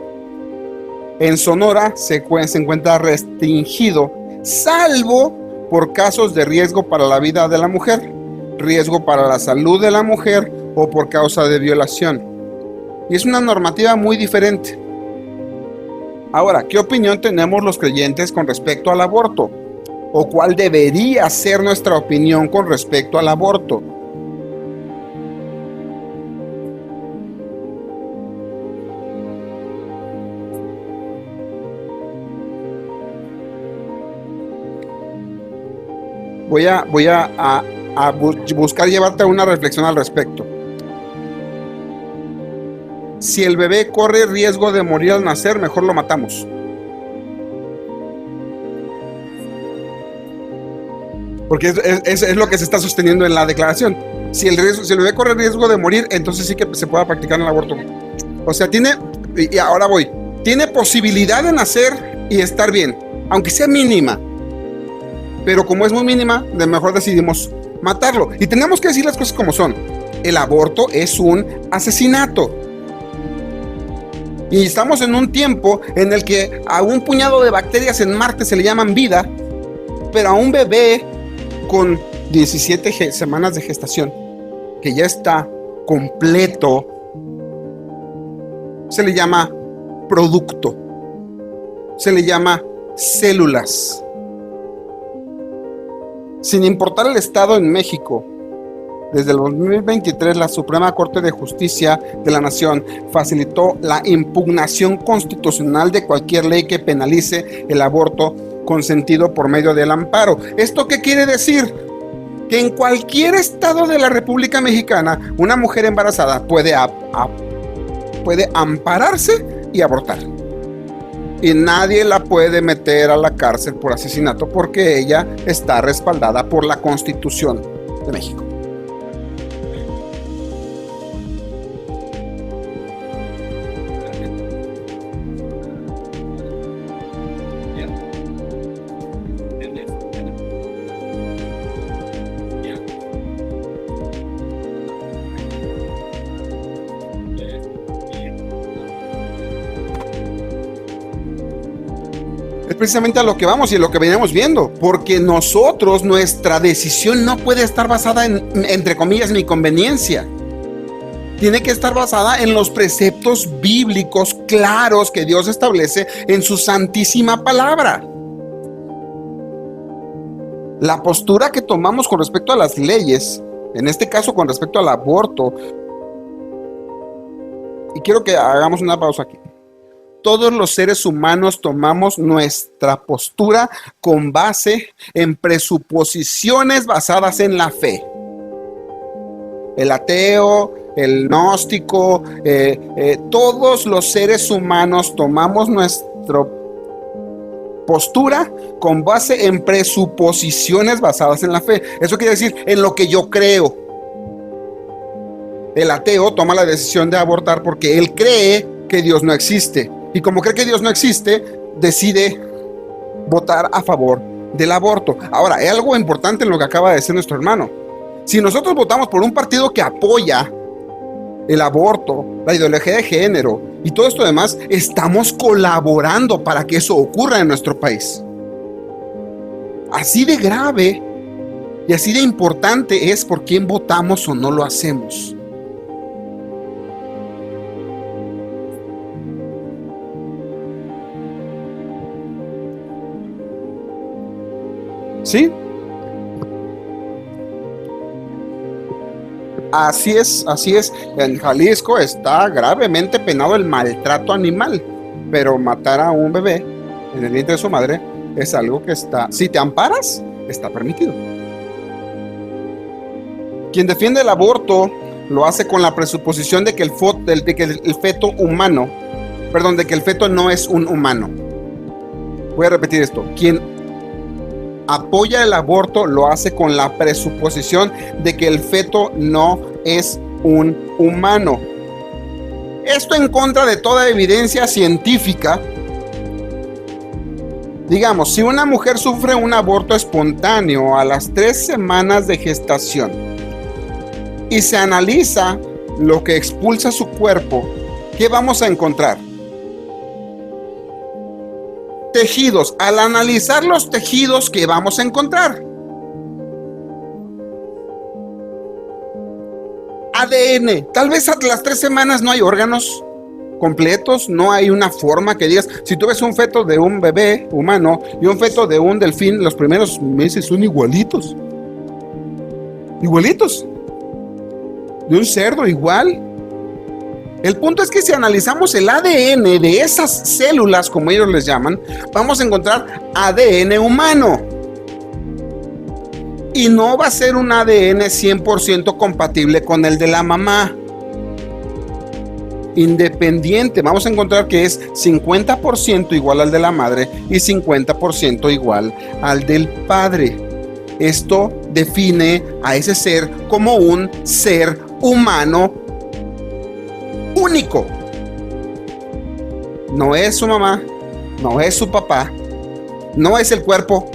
En Sonora se encuentra restringido, salvo por casos de riesgo para la vida de la mujer, riesgo para la salud de la mujer o por causa de violación. Y es una normativa muy diferente. Ahora, ¿qué opinión tenemos los creyentes con respecto al aborto? ¿O cuál debería ser nuestra opinión con respecto al aborto? Voy a buscar llevarte a una reflexión al respecto. Si el bebé corre riesgo de morir al nacer, mejor lo matamos. Porque es lo que se está sosteniendo en la declaración. Si el bebé corre riesgo de morir, entonces sí que se pueda practicar el aborto. O sea, tiene posibilidad de nacer y estar bien, aunque sea mínima. Pero como es muy mínima, de mejor decidimos matarlo. Y tenemos que decir las cosas como son. El aborto es un asesinato. Y estamos en un tiempo en el que a un puñado de bacterias en Marte se le llaman vida, pero a un bebé con 17 semanas de gestación, que ya está completo, se le llama producto, se le llama células. Sin importar el estado en México, desde el 2023 la Suprema Corte de Justicia de la Nación facilitó la impugnación constitucional de cualquier ley que penalice el aborto consentido por medio del amparo. ¿Esto qué quiere decir? Que en cualquier estado de la República Mexicana una mujer embarazada puede ampararse y abortar. Y nadie la puede meter a la cárcel por asesinato porque ella está respaldada por la Constitución de México. Es precisamente a lo que vamos y lo que veníamos viendo, porque nuestra decisión no puede estar basada en, entre comillas, mi conveniencia. Tiene que estar basada en los preceptos bíblicos claros que Dios establece en su santísima palabra. La postura que tomamos con respecto a las leyes, en este caso con respecto al aborto, y quiero que hagamos una pausa aquí. Todos los seres humanos tomamos nuestra postura con base en presuposiciones basadas en la fe. El ateo, el gnóstico, todos los seres humanos tomamos nuestra postura con base en presuposiciones basadas en la fe. Eso quiere decir en lo que yo creo. El ateo toma la decisión de abortar porque él cree que Dios no existe. Y como cree que Dios no existe, decide votar a favor del aborto. Ahora, hay algo importante en lo que acaba de decir nuestro hermano. Si nosotros votamos por un partido que apoya el aborto, la ideología de género y todo esto demás, estamos colaborando para que eso ocurra en nuestro país. Así de grave y así de importante es por quién votamos o no lo hacemos. ¿Sí? Así es. En Jalisco está gravemente penado el maltrato animal, pero matar a un bebé en el vientre de su madre es algo que está, si te amparas, está permitido. Quien defiende el aborto lo hace con la presuposición de que el feto humano, perdón, de que el feto no es un humano. Voy a repetir esto. Quien apoya el aborto lo hace con la presuposición de que el feto no es un humano. Esto en contra de toda evidencia científica. Digamos, si una mujer sufre un aborto espontáneo a las 3 semanas de gestación y se analiza lo que expulsa su cuerpo, ¿qué vamos a encontrar? Tejidos. Al analizar los tejidos, ¿qué vamos a encontrar? ADN. Tal vez a las 3 semanas no hay órganos completos, no hay una forma que digas, si tú ves un feto de un bebé humano y un feto de un delfín, los primeros meses son igualitos. Igualitos. De un cerdo igual. El punto es que si analizamos el ADN de esas células, como ellos les llaman, vamos a encontrar ADN humano. Y no va a ser un ADN 100% compatible con el de la mamá. Independiente, vamos a encontrar que es 50% igual al de la madre y 50% igual al del padre. Esto define a ese ser como un ser humano único. No es su mamá, no es su papá, no es el cuerpo,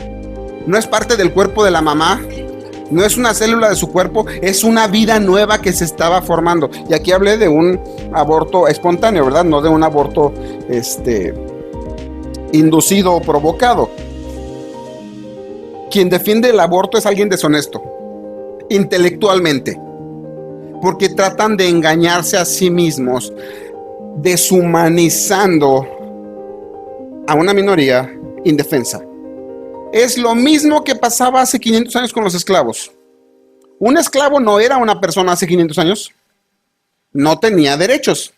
no es parte del cuerpo de la mamá, no es una célula de su cuerpo, es una vida nueva que se estaba formando. Y aquí hablé de un aborto espontáneo, ¿verdad? No de un aborto inducido o provocado. Quien defiende el aborto es alguien deshonesto, intelectualmente, porque tratan de engañarse a sí mismos, deshumanizando a una minoría indefensa. Es lo mismo que pasaba hace 500 años con los esclavos. Un esclavo no era una persona hace 500 años. No tenía derechos.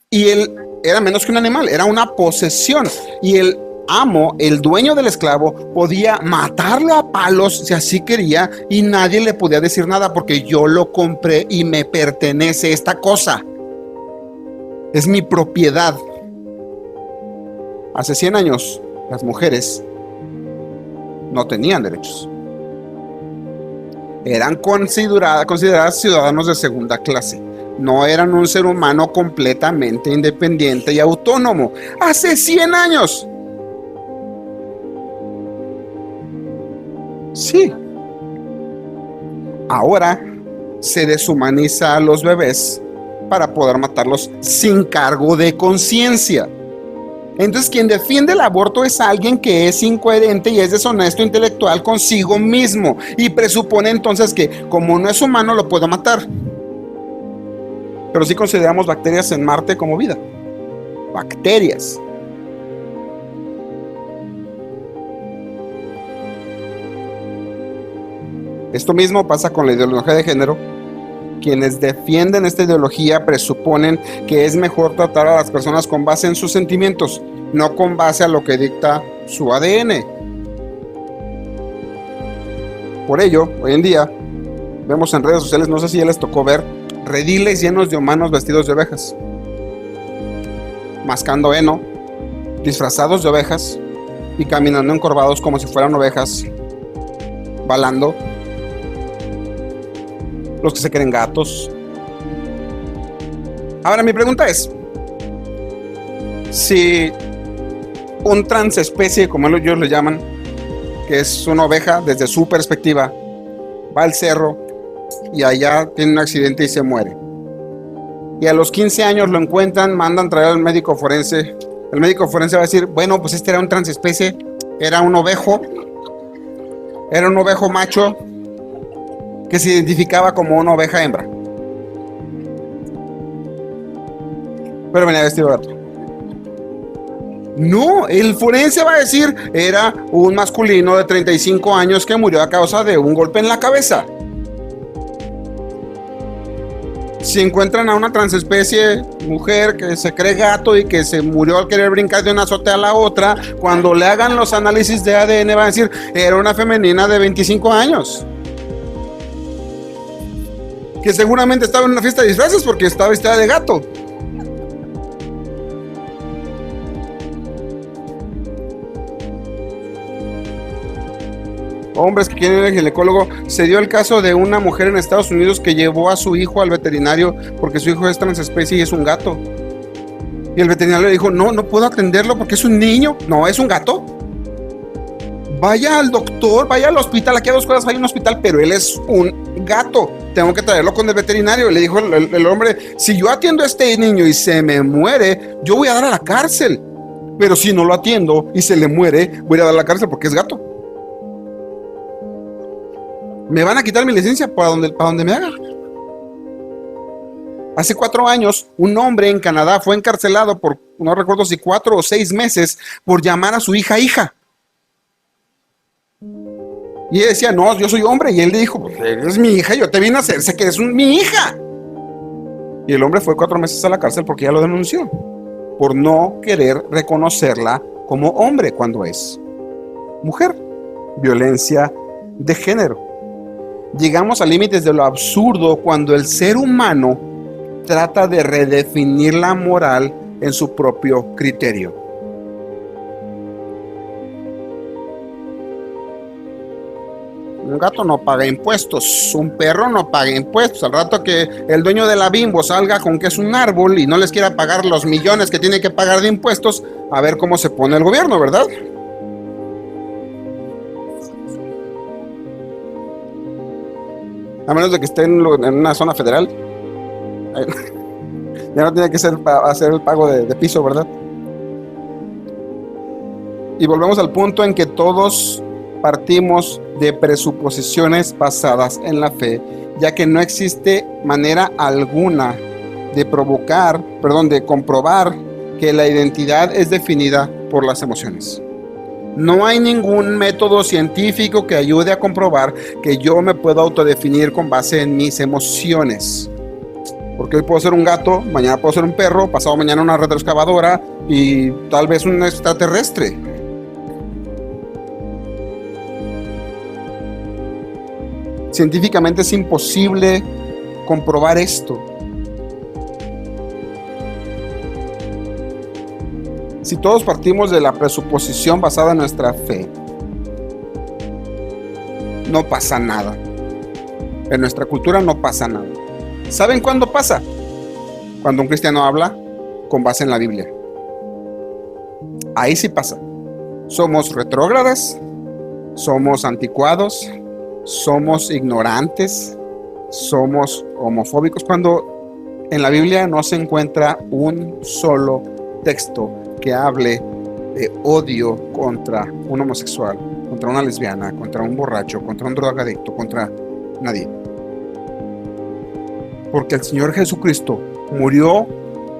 Y él era menos que un animal, era una posesión. Y el amo, el dueño del esclavo, podía matarlo a palos si así quería y nadie le podía decir nada porque yo lo compré y me pertenece esta cosa. Es mi propiedad. Hace 100 años, las mujeres no tenían derechos. Eran consideradas ciudadanos de segunda clase. No eran un ser humano completamente independiente y autónomo. Hace 100 años. Sí. Ahora se deshumaniza a los bebés para poder matarlos sin cargo de conciencia. Entonces, quien defiende el aborto es alguien que es incoherente y es deshonesto intelectual consigo mismo y presupone entonces que como no es humano lo puedo matar. Pero sí consideramos bacterias en Marte como vida. Bacterias. Esto mismo pasa con la ideología de género. Quienes defienden esta ideología presuponen que es mejor tratar a las personas con base en sus sentimientos, no con base a lo que dicta su ADN. Por ello, hoy en día, vemos en redes sociales, no sé si ya les tocó ver, rediles llenos de humanos vestidos de ovejas, mascando heno, disfrazados de ovejas y caminando encorvados como si fueran ovejas, balando. Los que se creen gatos. Ahora mi pregunta es, si un transespecie, como ellos le llaman, que es una oveja desde su perspectiva, va al cerro y allá tiene un accidente y se muere, y a los 15 años lo encuentran, mandan traer al médico forense. El médico forense va a decir, bueno, pues este era un transespecie, era un ovejo macho que se identificaba como una oveja hembra. Pero venía vestido de gato. No, el forense va a decir, era un masculino de 35 años que murió a causa de un golpe en la cabeza. Si encuentran a una transespecie mujer que se cree gato y que se murió al querer brincar de una azotea a la otra, cuando le hagan los análisis de ADN van a decir, era una femenina de 25 años. Que seguramente estaba en una fiesta de disfraces porque estaba vestida de gato. Hombres que quieren ir al ginecólogo. Se dio el caso de una mujer en Estados Unidos que llevó a su hijo al veterinario porque su hijo es transespecie y es un gato. Y el veterinario le dijo, no puedo atenderlo porque es un niño. No, es un gato. Vaya al doctor, vaya al hospital. Aquí a 2 cuadras hay un hospital, pero él es un gato. Tengo que traerlo con el veterinario. Le dijo el hombre, si yo atiendo a este niño y se me muere, yo voy a dar a la cárcel. Pero si no lo atiendo y se le muere, voy a dar a la cárcel porque es gato. Me van a quitar mi licencia para donde me haga. Hace 4 años, un hombre en Canadá fue encarcelado por, no recuerdo si 4 o 6 meses, por llamar a su hija. Y ella decía, no, yo soy hombre. Y él le dijo, pues eres mi hija, yo te vine a hacer, sé que eres mi hija. Y el hombre fue 4 meses a la cárcel porque ella lo denunció, por no querer reconocerla como hombre cuando es mujer. Violencia de género. Llegamos a límites de lo absurdo cuando el ser humano trata de redefinir la moral en su propio criterio. Un gato no paga impuestos, un perro no paga impuestos. Al rato que el dueño de la Bimbo salga con que es un árbol y no les quiera pagar los millones que tiene que pagar de impuestos, a ver cómo se pone el gobierno, ¿verdad? A menos de que esté en una zona federal. Ya no tiene que hacer el pago de piso, ¿verdad? Y volvemos al punto en que todos partimos de presuposiciones basadas en la fe, ya que no existe manera alguna de comprobar que la identidad es definida por las emociones. No hay ningún método científico que ayude a comprobar que yo me puedo autodefinir con base en mis emociones. Porque hoy puedo ser un gato, mañana puedo ser un perro, pasado mañana una retroexcavadora y tal vez un extraterrestre. Científicamente es imposible comprobar esto. Si todos partimos de la presuposición basada en nuestra fe, no pasa nada. En nuestra cultura no pasa nada. ¿Saben cuándo pasa? Cuando un cristiano habla con base en la Biblia. Ahí sí pasa. Somos retrógradas, somos anticuados, somos ignorantes, somos homofóbicos, cuando en la Biblia no se encuentra un solo texto que hable de odio contra un homosexual, contra una lesbiana, contra un borracho, contra un drogadicto, contra nadie. Porque el Señor Jesucristo murió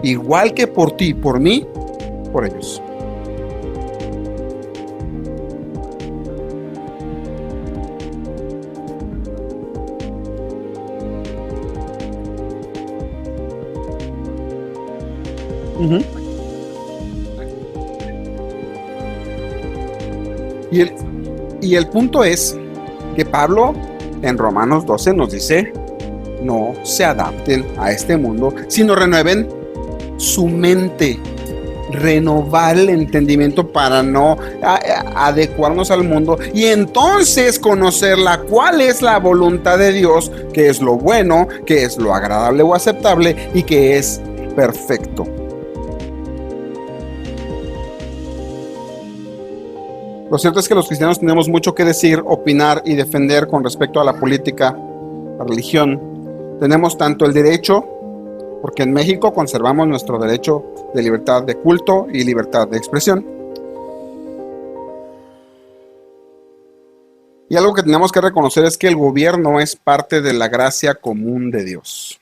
igual que por ti, por mí, por ellos. Y el punto es que Pablo en Romanos 12 nos dice, no se adapten a este mundo, sino renueven su mente, renovar el entendimiento para no adecuarnos al mundo y entonces conocerla, cuál es la voluntad de Dios, qué es lo bueno, qué es lo agradable o aceptable y qué es perfecto. Lo cierto es que los cristianos tenemos mucho que decir, opinar y defender con respecto a la política, la religión. Tenemos tanto el derecho porque en México conservamos nuestro derecho de libertad de culto y libertad de expresión. Y algo que tenemos que reconocer es que el gobierno es parte de la gracia común de Dios.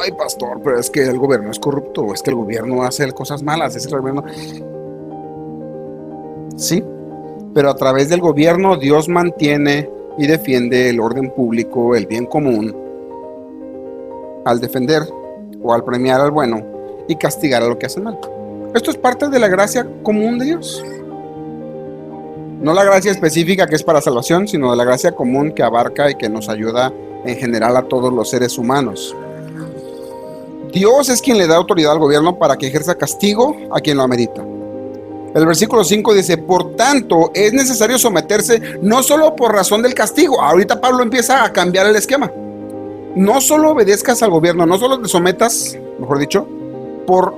Ay, pastor, pero es que el gobierno es corrupto, es que el gobierno hace cosas malas, es el gobierno. Sí, pero a través del gobierno Dios mantiene y defiende el orden público, el bien común, al defender o al premiar al bueno y castigar a lo que hace mal. Esto es parte de la gracia común de Dios. No la gracia específica que es para salvación, sino de la gracia común que abarca y que nos ayuda en general a todos los seres humanos. Dios es quien le da autoridad al gobierno para que ejerza castigo a quien lo amerita. El versículo 5 dice, por tanto, es necesario someterse no solo por razón del castigo. Ahorita Pablo empieza a cambiar el esquema. No solo obedezcas al gobierno, no solo te sometas, mejor dicho, por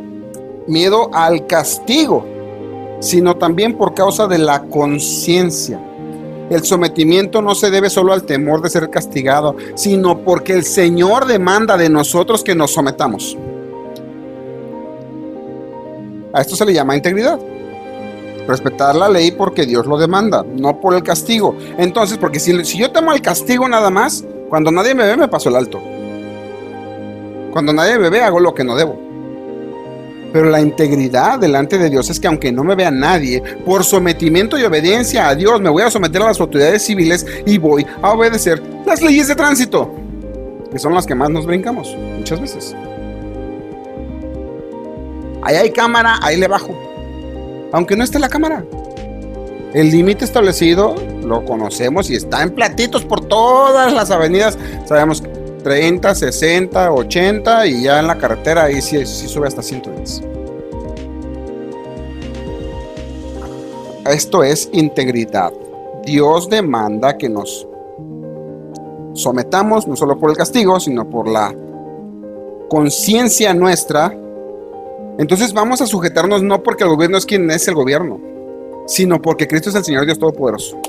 miedo al castigo, sino también por causa de la conciencia. El sometimiento no se debe solo al temor de ser castigado, sino porque el Señor demanda de nosotros que nos sometamos. A esto se le llama integridad. Respetar la ley porque Dios lo demanda, no por el castigo. Entonces, porque si yo temo el castigo nada más, cuando nadie me ve me paso el alto. Cuando nadie me ve hago lo que no debo. Pero la integridad delante de Dios es que aunque no me vea nadie, por sometimiento y obediencia a Dios, me voy a someter a las autoridades civiles y voy a obedecer las leyes de tránsito, que son las que más nos brincamos muchas veces. Ahí hay cámara, ahí le bajo, aunque no esté la cámara. El límite establecido lo conocemos y está en platitos por todas las avenidas. Sabemos 30, 60, 80 y ya en la carretera ahí sí sube hasta 110. Esto es integridad. Dios demanda que nos sometamos no solo por el castigo, sino por la conciencia nuestra. Entonces vamos a sujetarnos no porque el gobierno es quien es el gobierno, sino porque Cristo es el Señor Dios Todopoderoso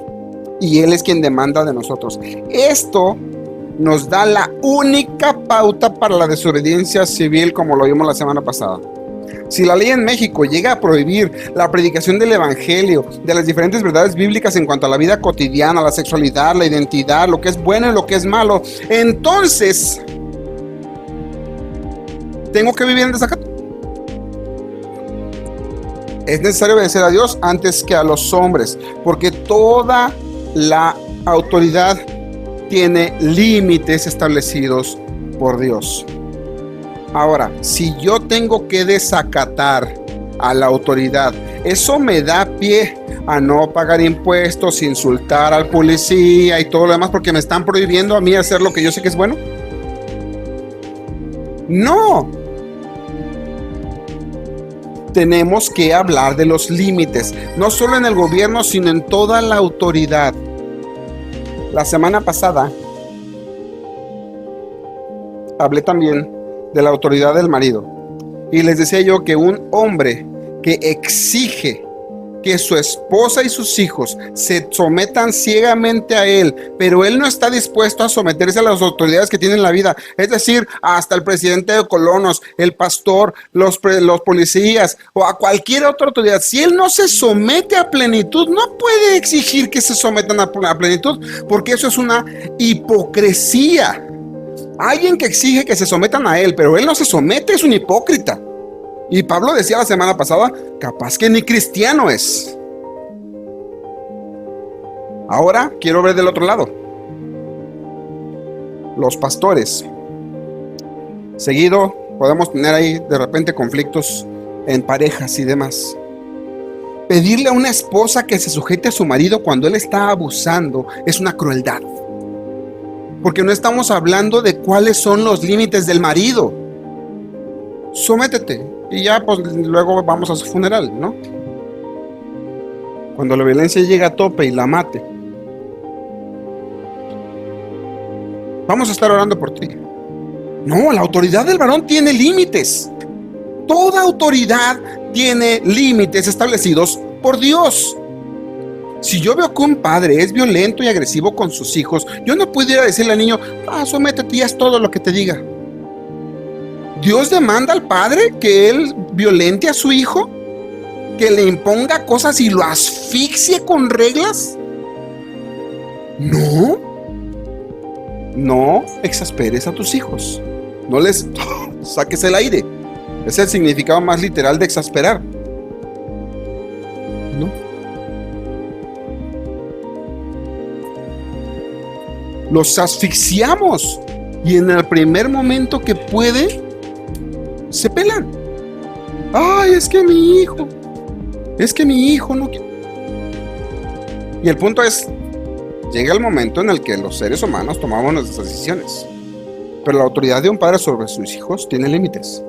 y Él es quien demanda de nosotros. Esto nos da la única pauta para la desobediencia civil, como lo vimos la semana pasada. Si la ley en México llega a prohibir la predicación del evangelio, de las diferentes verdades bíblicas en cuanto a la vida cotidiana, la sexualidad, la identidad, lo que es bueno y lo que es malo, entonces tengo que vivir en desacato. Es necesario obedecer a Dios antes que a los hombres, porque toda la autoridad tiene límites establecidos por Dios. Ahora, si yo tengo que desacatar a la autoridad, eso me da pie a no pagar impuestos, insultar al policía y todo lo demás porque me están prohibiendo a mí hacer lo que yo sé que es bueno. No. Tenemos que hablar de los límites, no solo en el gobierno, sino en toda la autoridad. La semana pasada hablé también de la autoridad del marido y les decía yo que un hombre que exige que su esposa y sus hijos se sometan ciegamente a él, pero él no está dispuesto a someterse a las autoridades que tiene en la vida, es decir, hasta el presidente de colonos, el pastor, los policías o a cualquier otra autoridad. Si él no se somete a plenitud, no puede exigir que se sometan a plenitud, porque eso es una hipocresía. Alguien que exige que se sometan a él, pero él no se somete, es un hipócrita. Y Pablo decía la semana pasada, capaz que ni cristiano es. Ahora quiero ver del otro lado. Los pastores. Seguido podemos tener ahí de repente conflictos en parejas y demás. Pedirle a una esposa que se sujete a su marido cuando él está abusando es una crueldad. Porque no estamos hablando de cuáles son los límites del marido. Sométete. Y ya, pues luego vamos a su funeral, ¿no? Cuando la violencia llega a tope y la mate, vamos a estar orando por ti. No, la autoridad del varón tiene límites. Toda autoridad tiene límites establecidos por Dios. Si yo veo que un padre es violento y agresivo con sus hijos, yo no puedo ir a decirle al niño, sométete y haz todo lo que te diga. Dios demanda al padre que él violente a su hijo, que le imponga cosas y lo asfixie con reglas. No exasperes a tus hijos, no les saques el aire. Es el significado más literal de exasperar. No. Los asfixiamos y en el primer momento que puede se pelan. Ay, es que mi hijo no quiere. Y el punto es, llega el momento en el que los seres humanos tomamos nuestras decisiones, pero la autoridad de un padre sobre sus hijos tiene límites.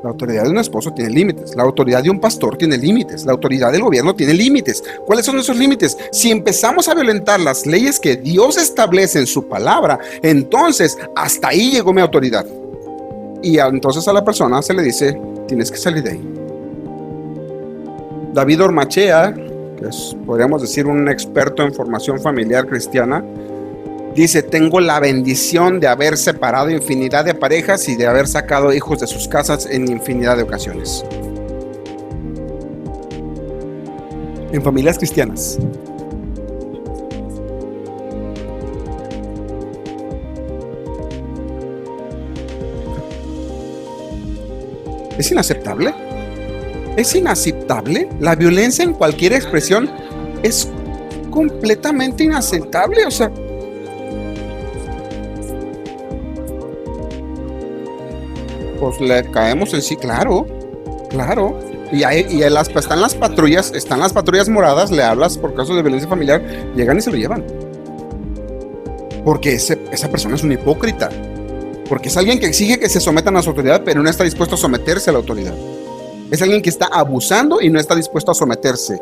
La autoridad de un esposo tiene límites. La autoridad de un pastor tiene límites. La autoridad del gobierno tiene límites. ¿Cuáles son esos límites? Si empezamos a violentar las leyes que Dios establece en su palabra, entonces hasta ahí llegó mi autoridad. Y entonces a la persona se le dice, tienes que salir de ahí. David Ormachea, que es, podríamos decir, un experto en formación familiar cristiana, dice, tengo la bendición de haber separado infinidad de parejas y de haber sacado hijos de sus casas en infinidad de ocasiones. En familias cristianas. ¿Es inaceptable? ¿Es inaceptable? La violencia en cualquier expresión es completamente inaceptable, o sea, pues le caemos en sí, claro. Y están las patrullas moradas, le hablas por casos de violencia familiar, llegan y se lo llevan. Porque esa persona es un hipócrita. Porque es alguien que exige que se sometan a su autoridad, pero no está dispuesto a someterse a la autoridad. Es alguien que está abusando y no está dispuesto a someterse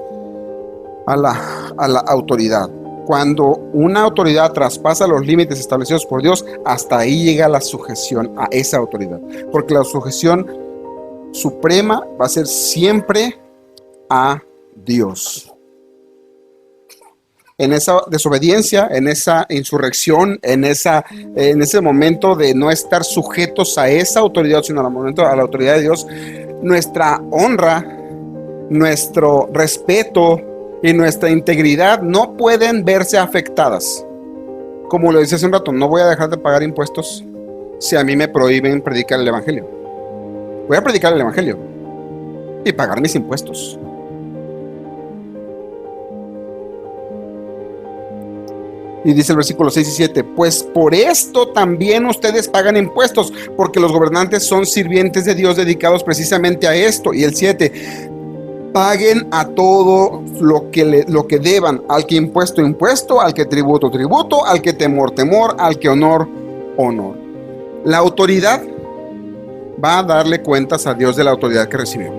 a la autoridad. Cuando una autoridad traspasa los límites establecidos por Dios, hasta ahí llega la sujeción a esa autoridad. Porque la sujeción suprema va a ser siempre a Dios. En esa desobediencia, en esa insurrección, en ese momento de no estar sujetos a esa autoridad, sino a la autoridad de Dios, nuestra honra, nuestro respeto y nuestra integridad no pueden verse afectadas. Como lo decía hace un rato, no voy a dejar de pagar impuestos si a mí me prohíben predicar el evangelio. Voy a predicar el evangelio y pagar mis impuestos. Y dice el versículo 6 y 7, pues por esto también ustedes pagan impuestos, porque los gobernantes son sirvientes de Dios dedicados precisamente a esto. Y el 7, paguen a todo lo que deban, al que impuesto, al que tributo, al que temor, al que honor. La autoridad va a darle cuentas a Dios de la autoridad que recibió.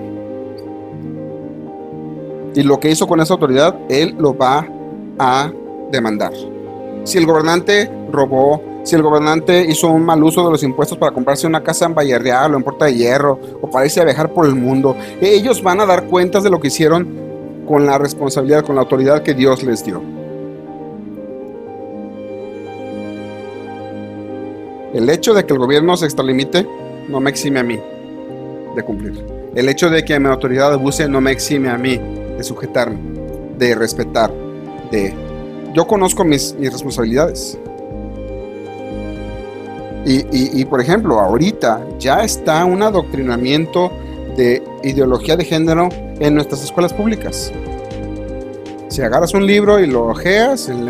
Y lo que hizo con esa autoridad, Él lo va a demandar. Si el gobernante robó, si el gobernante hizo un mal uso de los impuestos para comprarse una casa en Vallarreal o en Puerta de Hierro, o para irse a viajar por el mundo, ellos van a dar cuentas de lo que hicieron con la responsabilidad, con la autoridad que Dios les dio. El hecho de que el gobierno se extralimite no me exime a mí de cumplir. El hecho de que mi autoridad abuse no me exime a mí de sujetarme, de respetar, Yo conozco mis responsabilidades. Y por ejemplo, ahorita ya está un adoctrinamiento de ideología de género en nuestras escuelas públicas. Si agarras un libro y lo ojeas en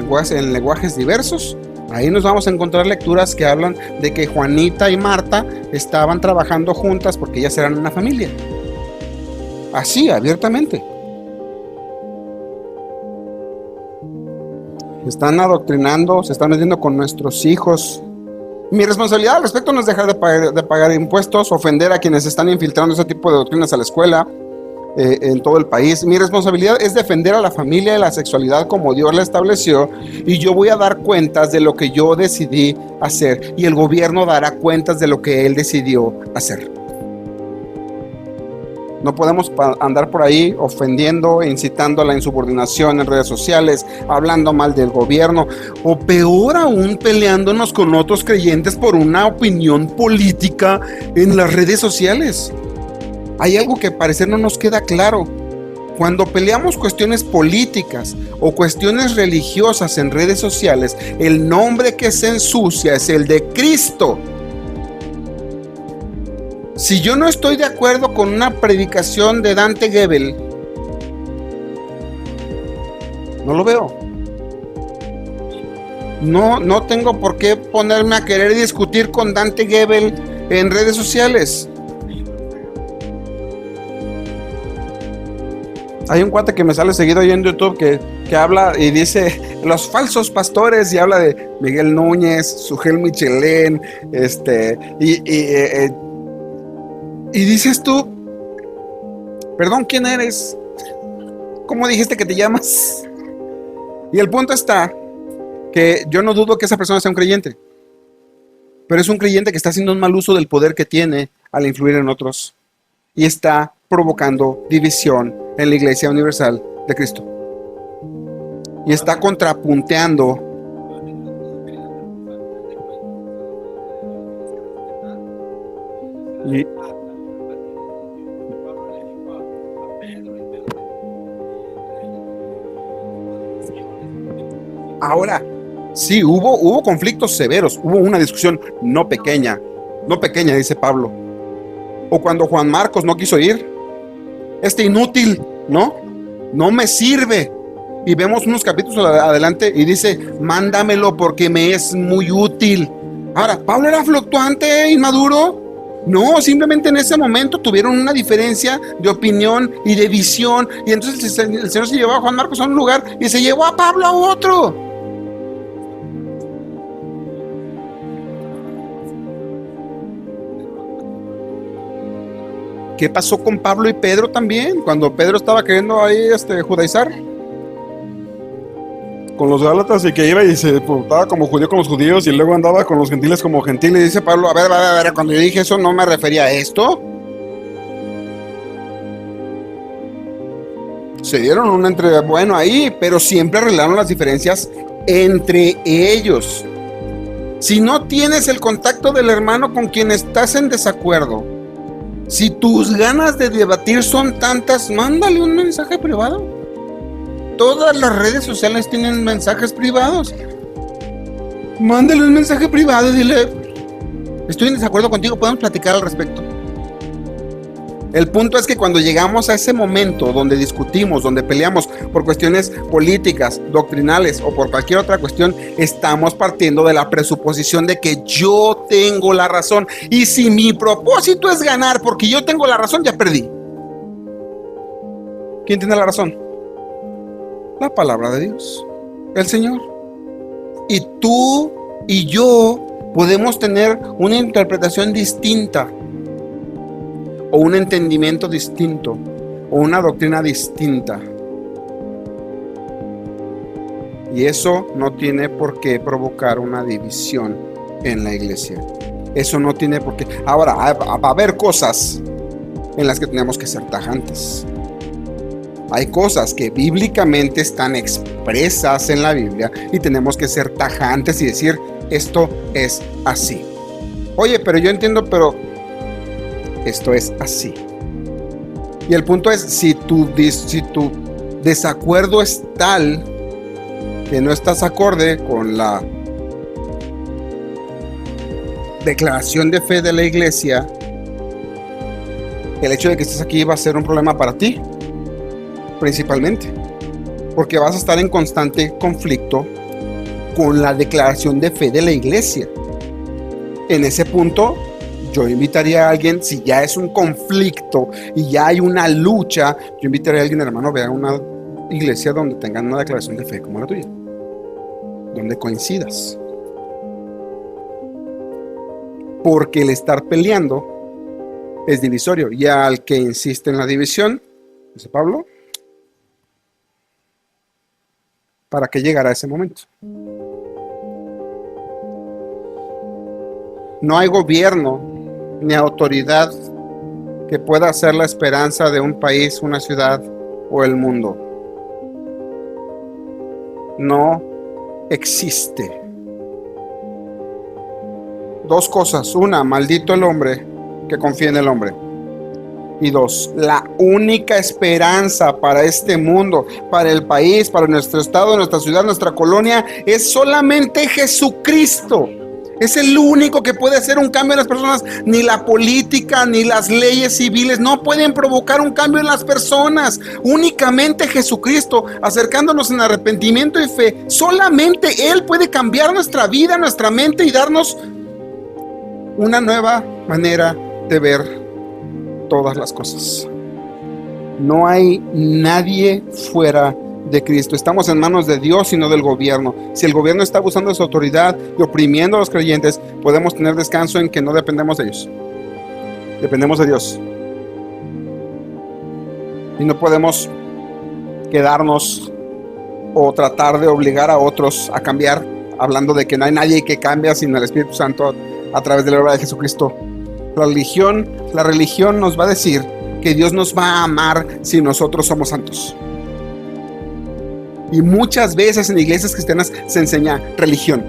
lenguajes diversos, ahí nos vamos a encontrar lecturas que hablan de que Juanita y Marta estaban trabajando juntas porque ellas eran una familia. Así, abiertamente. Se están adoctrinando, se están metiendo con nuestros hijos. Mi responsabilidad al respecto no es dejar de pagar impuestos, ofender a quienes están infiltrando ese tipo de doctrinas a la escuela en todo el país. Mi responsabilidad es defender a la familia y la sexualidad como Dios la estableció, y yo voy a dar cuentas de lo que yo decidí hacer, y el gobierno dará cuentas de lo que él decidió hacer. No podemos andar por ahí ofendiendo, incitando a la insubordinación en redes sociales, hablando mal del gobierno, o peor aún, peleándonos con otros creyentes por una opinión política en las redes sociales. Hay algo que al parecer no nos queda claro. Cuando peleamos cuestiones políticas o cuestiones religiosas en redes sociales, el nombre que se ensucia es el de Cristo. Si yo no estoy de acuerdo con una predicación de Dante Gebel, no lo veo. No tengo por qué ponerme a querer discutir con Dante Gebel en redes sociales. Hay un cuate que me sale seguido ahí en YouTube que habla y dice los falsos pastores, y habla de Miguel Núñez, Sugel Michelén, y dices tú, perdón, ¿quién eres? ¿Cómo dijiste que te llamas? Y el punto está que yo no dudo que esa persona sea un creyente, pero es un creyente que está haciendo un mal uso del poder que tiene al influir en otros y está provocando división en la Iglesia Universal de Cristo y está contrapunteando y ahora sí hubo conflictos severos, hubo una discusión no pequeña, dice Pablo, o cuando Juan Marcos no quiso ir, inútil, no me sirve. Y vemos unos capítulos adelante y dice, mándamelo porque me es muy útil. Ahora, ¿Pablo era fluctuante, inmaduro? No, simplemente en ese momento tuvieron una diferencia de opinión y de visión. Y entonces el Señor se llevó a Juan Marcos a un lugar y se llevó a Pablo a otro. ¿Qué pasó con Pablo y Pedro también? Cuando Pedro estaba queriendo ahí judaizar con los gálatas y que iba y se portaba como judío con los judíos y luego andaba con los gentiles como gentiles. Y dice Pablo, a ver, cuando yo dije eso no me refería a esto. Se dieron un bueno ahí, pero siempre arreglaron las diferencias entre ellos. Si no tienes el contacto del hermano con quien estás en desacuerdo, si tus ganas de debatir son tantas, mándale un mensaje privado. Todas las redes sociales tienen mensajes privados. Mándale un mensaje privado y dile, estoy en desacuerdo contigo, podemos platicar al respecto. El punto es que cuando llegamos a ese momento donde discutimos, donde peleamos por cuestiones políticas, doctrinales o por cualquier otra cuestión, estamos partiendo de la presuposición de que yo tengo la razón. Y si mi propósito es ganar porque yo tengo la razón, ya perdí. ¿Quién tiene la razón? La palabra de Dios, el Señor. Y tú y yo podemos tener una interpretación distinta, o un entendimiento distinto, o una doctrina distinta. Y eso no tiene por qué provocar una división en la iglesia. Eso no tiene por qué. Ahora, va a haber cosas en las que tenemos que ser tajantes. Hay cosas que bíblicamente están expresas en la Biblia y tenemos que ser tajantes y decir, esto es así. Oye, pero yo entiendo, pero esto es así. Y el punto es, si tu desacuerdo es tal que no estás acorde con la declaración de fe de la iglesia, el hecho de que estés aquí va a ser un problema para ti, principalmente, porque vas a estar en constante conflicto con la declaración de fe de la iglesia. En ese punto, yo invitaría a alguien, si ya es un conflicto y ya hay una lucha, yo invitaría a alguien, hermano, vea una iglesia donde tengan una declaración de fe como la tuya, donde coincidas. Porque el estar peleando es divisorio, y al que insiste en la división, dice Pablo, ¿para qué llegará ese momento? No hay gobierno ni autoridad que pueda ser la esperanza de un país, una ciudad o el mundo. No existe. Dos cosas. Una, maldito el hombre que confía en el hombre. Y dos, la única esperanza para este mundo, para el país, para nuestro estado, nuestra ciudad, nuestra colonia, es solamente Jesucristo. Es el único que puede hacer un cambio en las personas. Ni la política, ni las leyes civiles no pueden provocar un cambio en las personas. Únicamente Jesucristo, acercándonos en arrepentimiento y fe. Solamente Él puede cambiar nuestra vida, nuestra mente y darnos una nueva manera de ver todas las cosas. No hay nadie fuera de Cristo. Estamos en manos de Dios y no del gobierno. Si el gobierno está abusando de su autoridad y oprimiendo a los creyentes, podemos tener descanso en que no dependemos de ellos. Dependemos de Dios. Y no podemos quedarnos o tratar de obligar a otros a cambiar, hablando de que no hay nadie que cambie sin el Espíritu Santo a través de la obra de Jesucristo. La religión nos va a decir que Dios nos va a amar si nosotros somos santos. Y muchas veces en iglesias cristianas se enseña religión.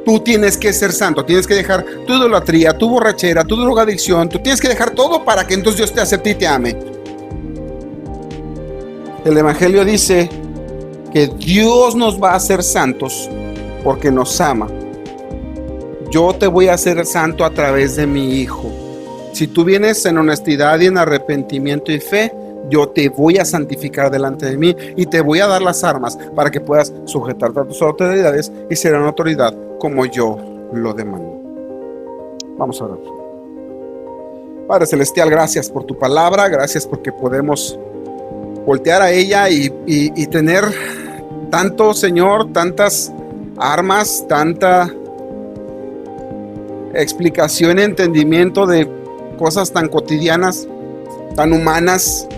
Tú tienes que ser santo, tienes que dejar tu idolatría, tu borrachera, tu drogadicción, tú tienes que dejar todo para que entonces Dios te acepte y te ame. El Evangelio dice que Dios nos va a hacer santos porque nos ama. Yo te voy a hacer santo a través de mi Hijo. Si tú vienes en honestidad y en arrepentimiento y fe, yo te voy a santificar delante de mí y te voy a dar las armas para que puedas sujetarte a tus autoridades y ser una autoridad como yo lo demando. Vamos a orar. Padre Celestial, gracias por tu palabra, gracias porque podemos voltear a ella y tener tanto, Señor, tantas armas, tanta explicación y entendimiento de cosas tan cotidianas, tan humanas,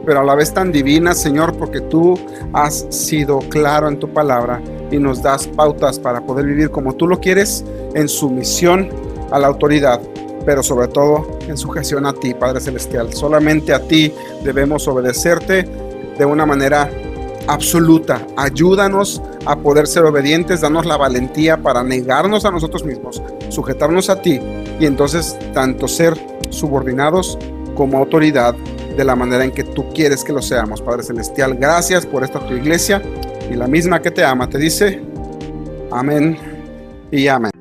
pero a la vez tan divinas, Señor, porque tú has sido claro en tu palabra y nos das pautas para poder vivir como tú lo quieres, en sumisión a la autoridad, pero sobre todo en sujeción a ti, Padre Celestial. Solamente a ti debemos obedecerte de una manera absoluta. Ayúdanos a poder ser obedientes, danos la valentía para negarnos a nosotros mismos, sujetarnos a ti y entonces tanto ser subordinados como autoridad de la manera en que tú quieres que lo seamos, Padre Celestial. Gracias por esta tu iglesia y la misma que te ama te dice amén y amén.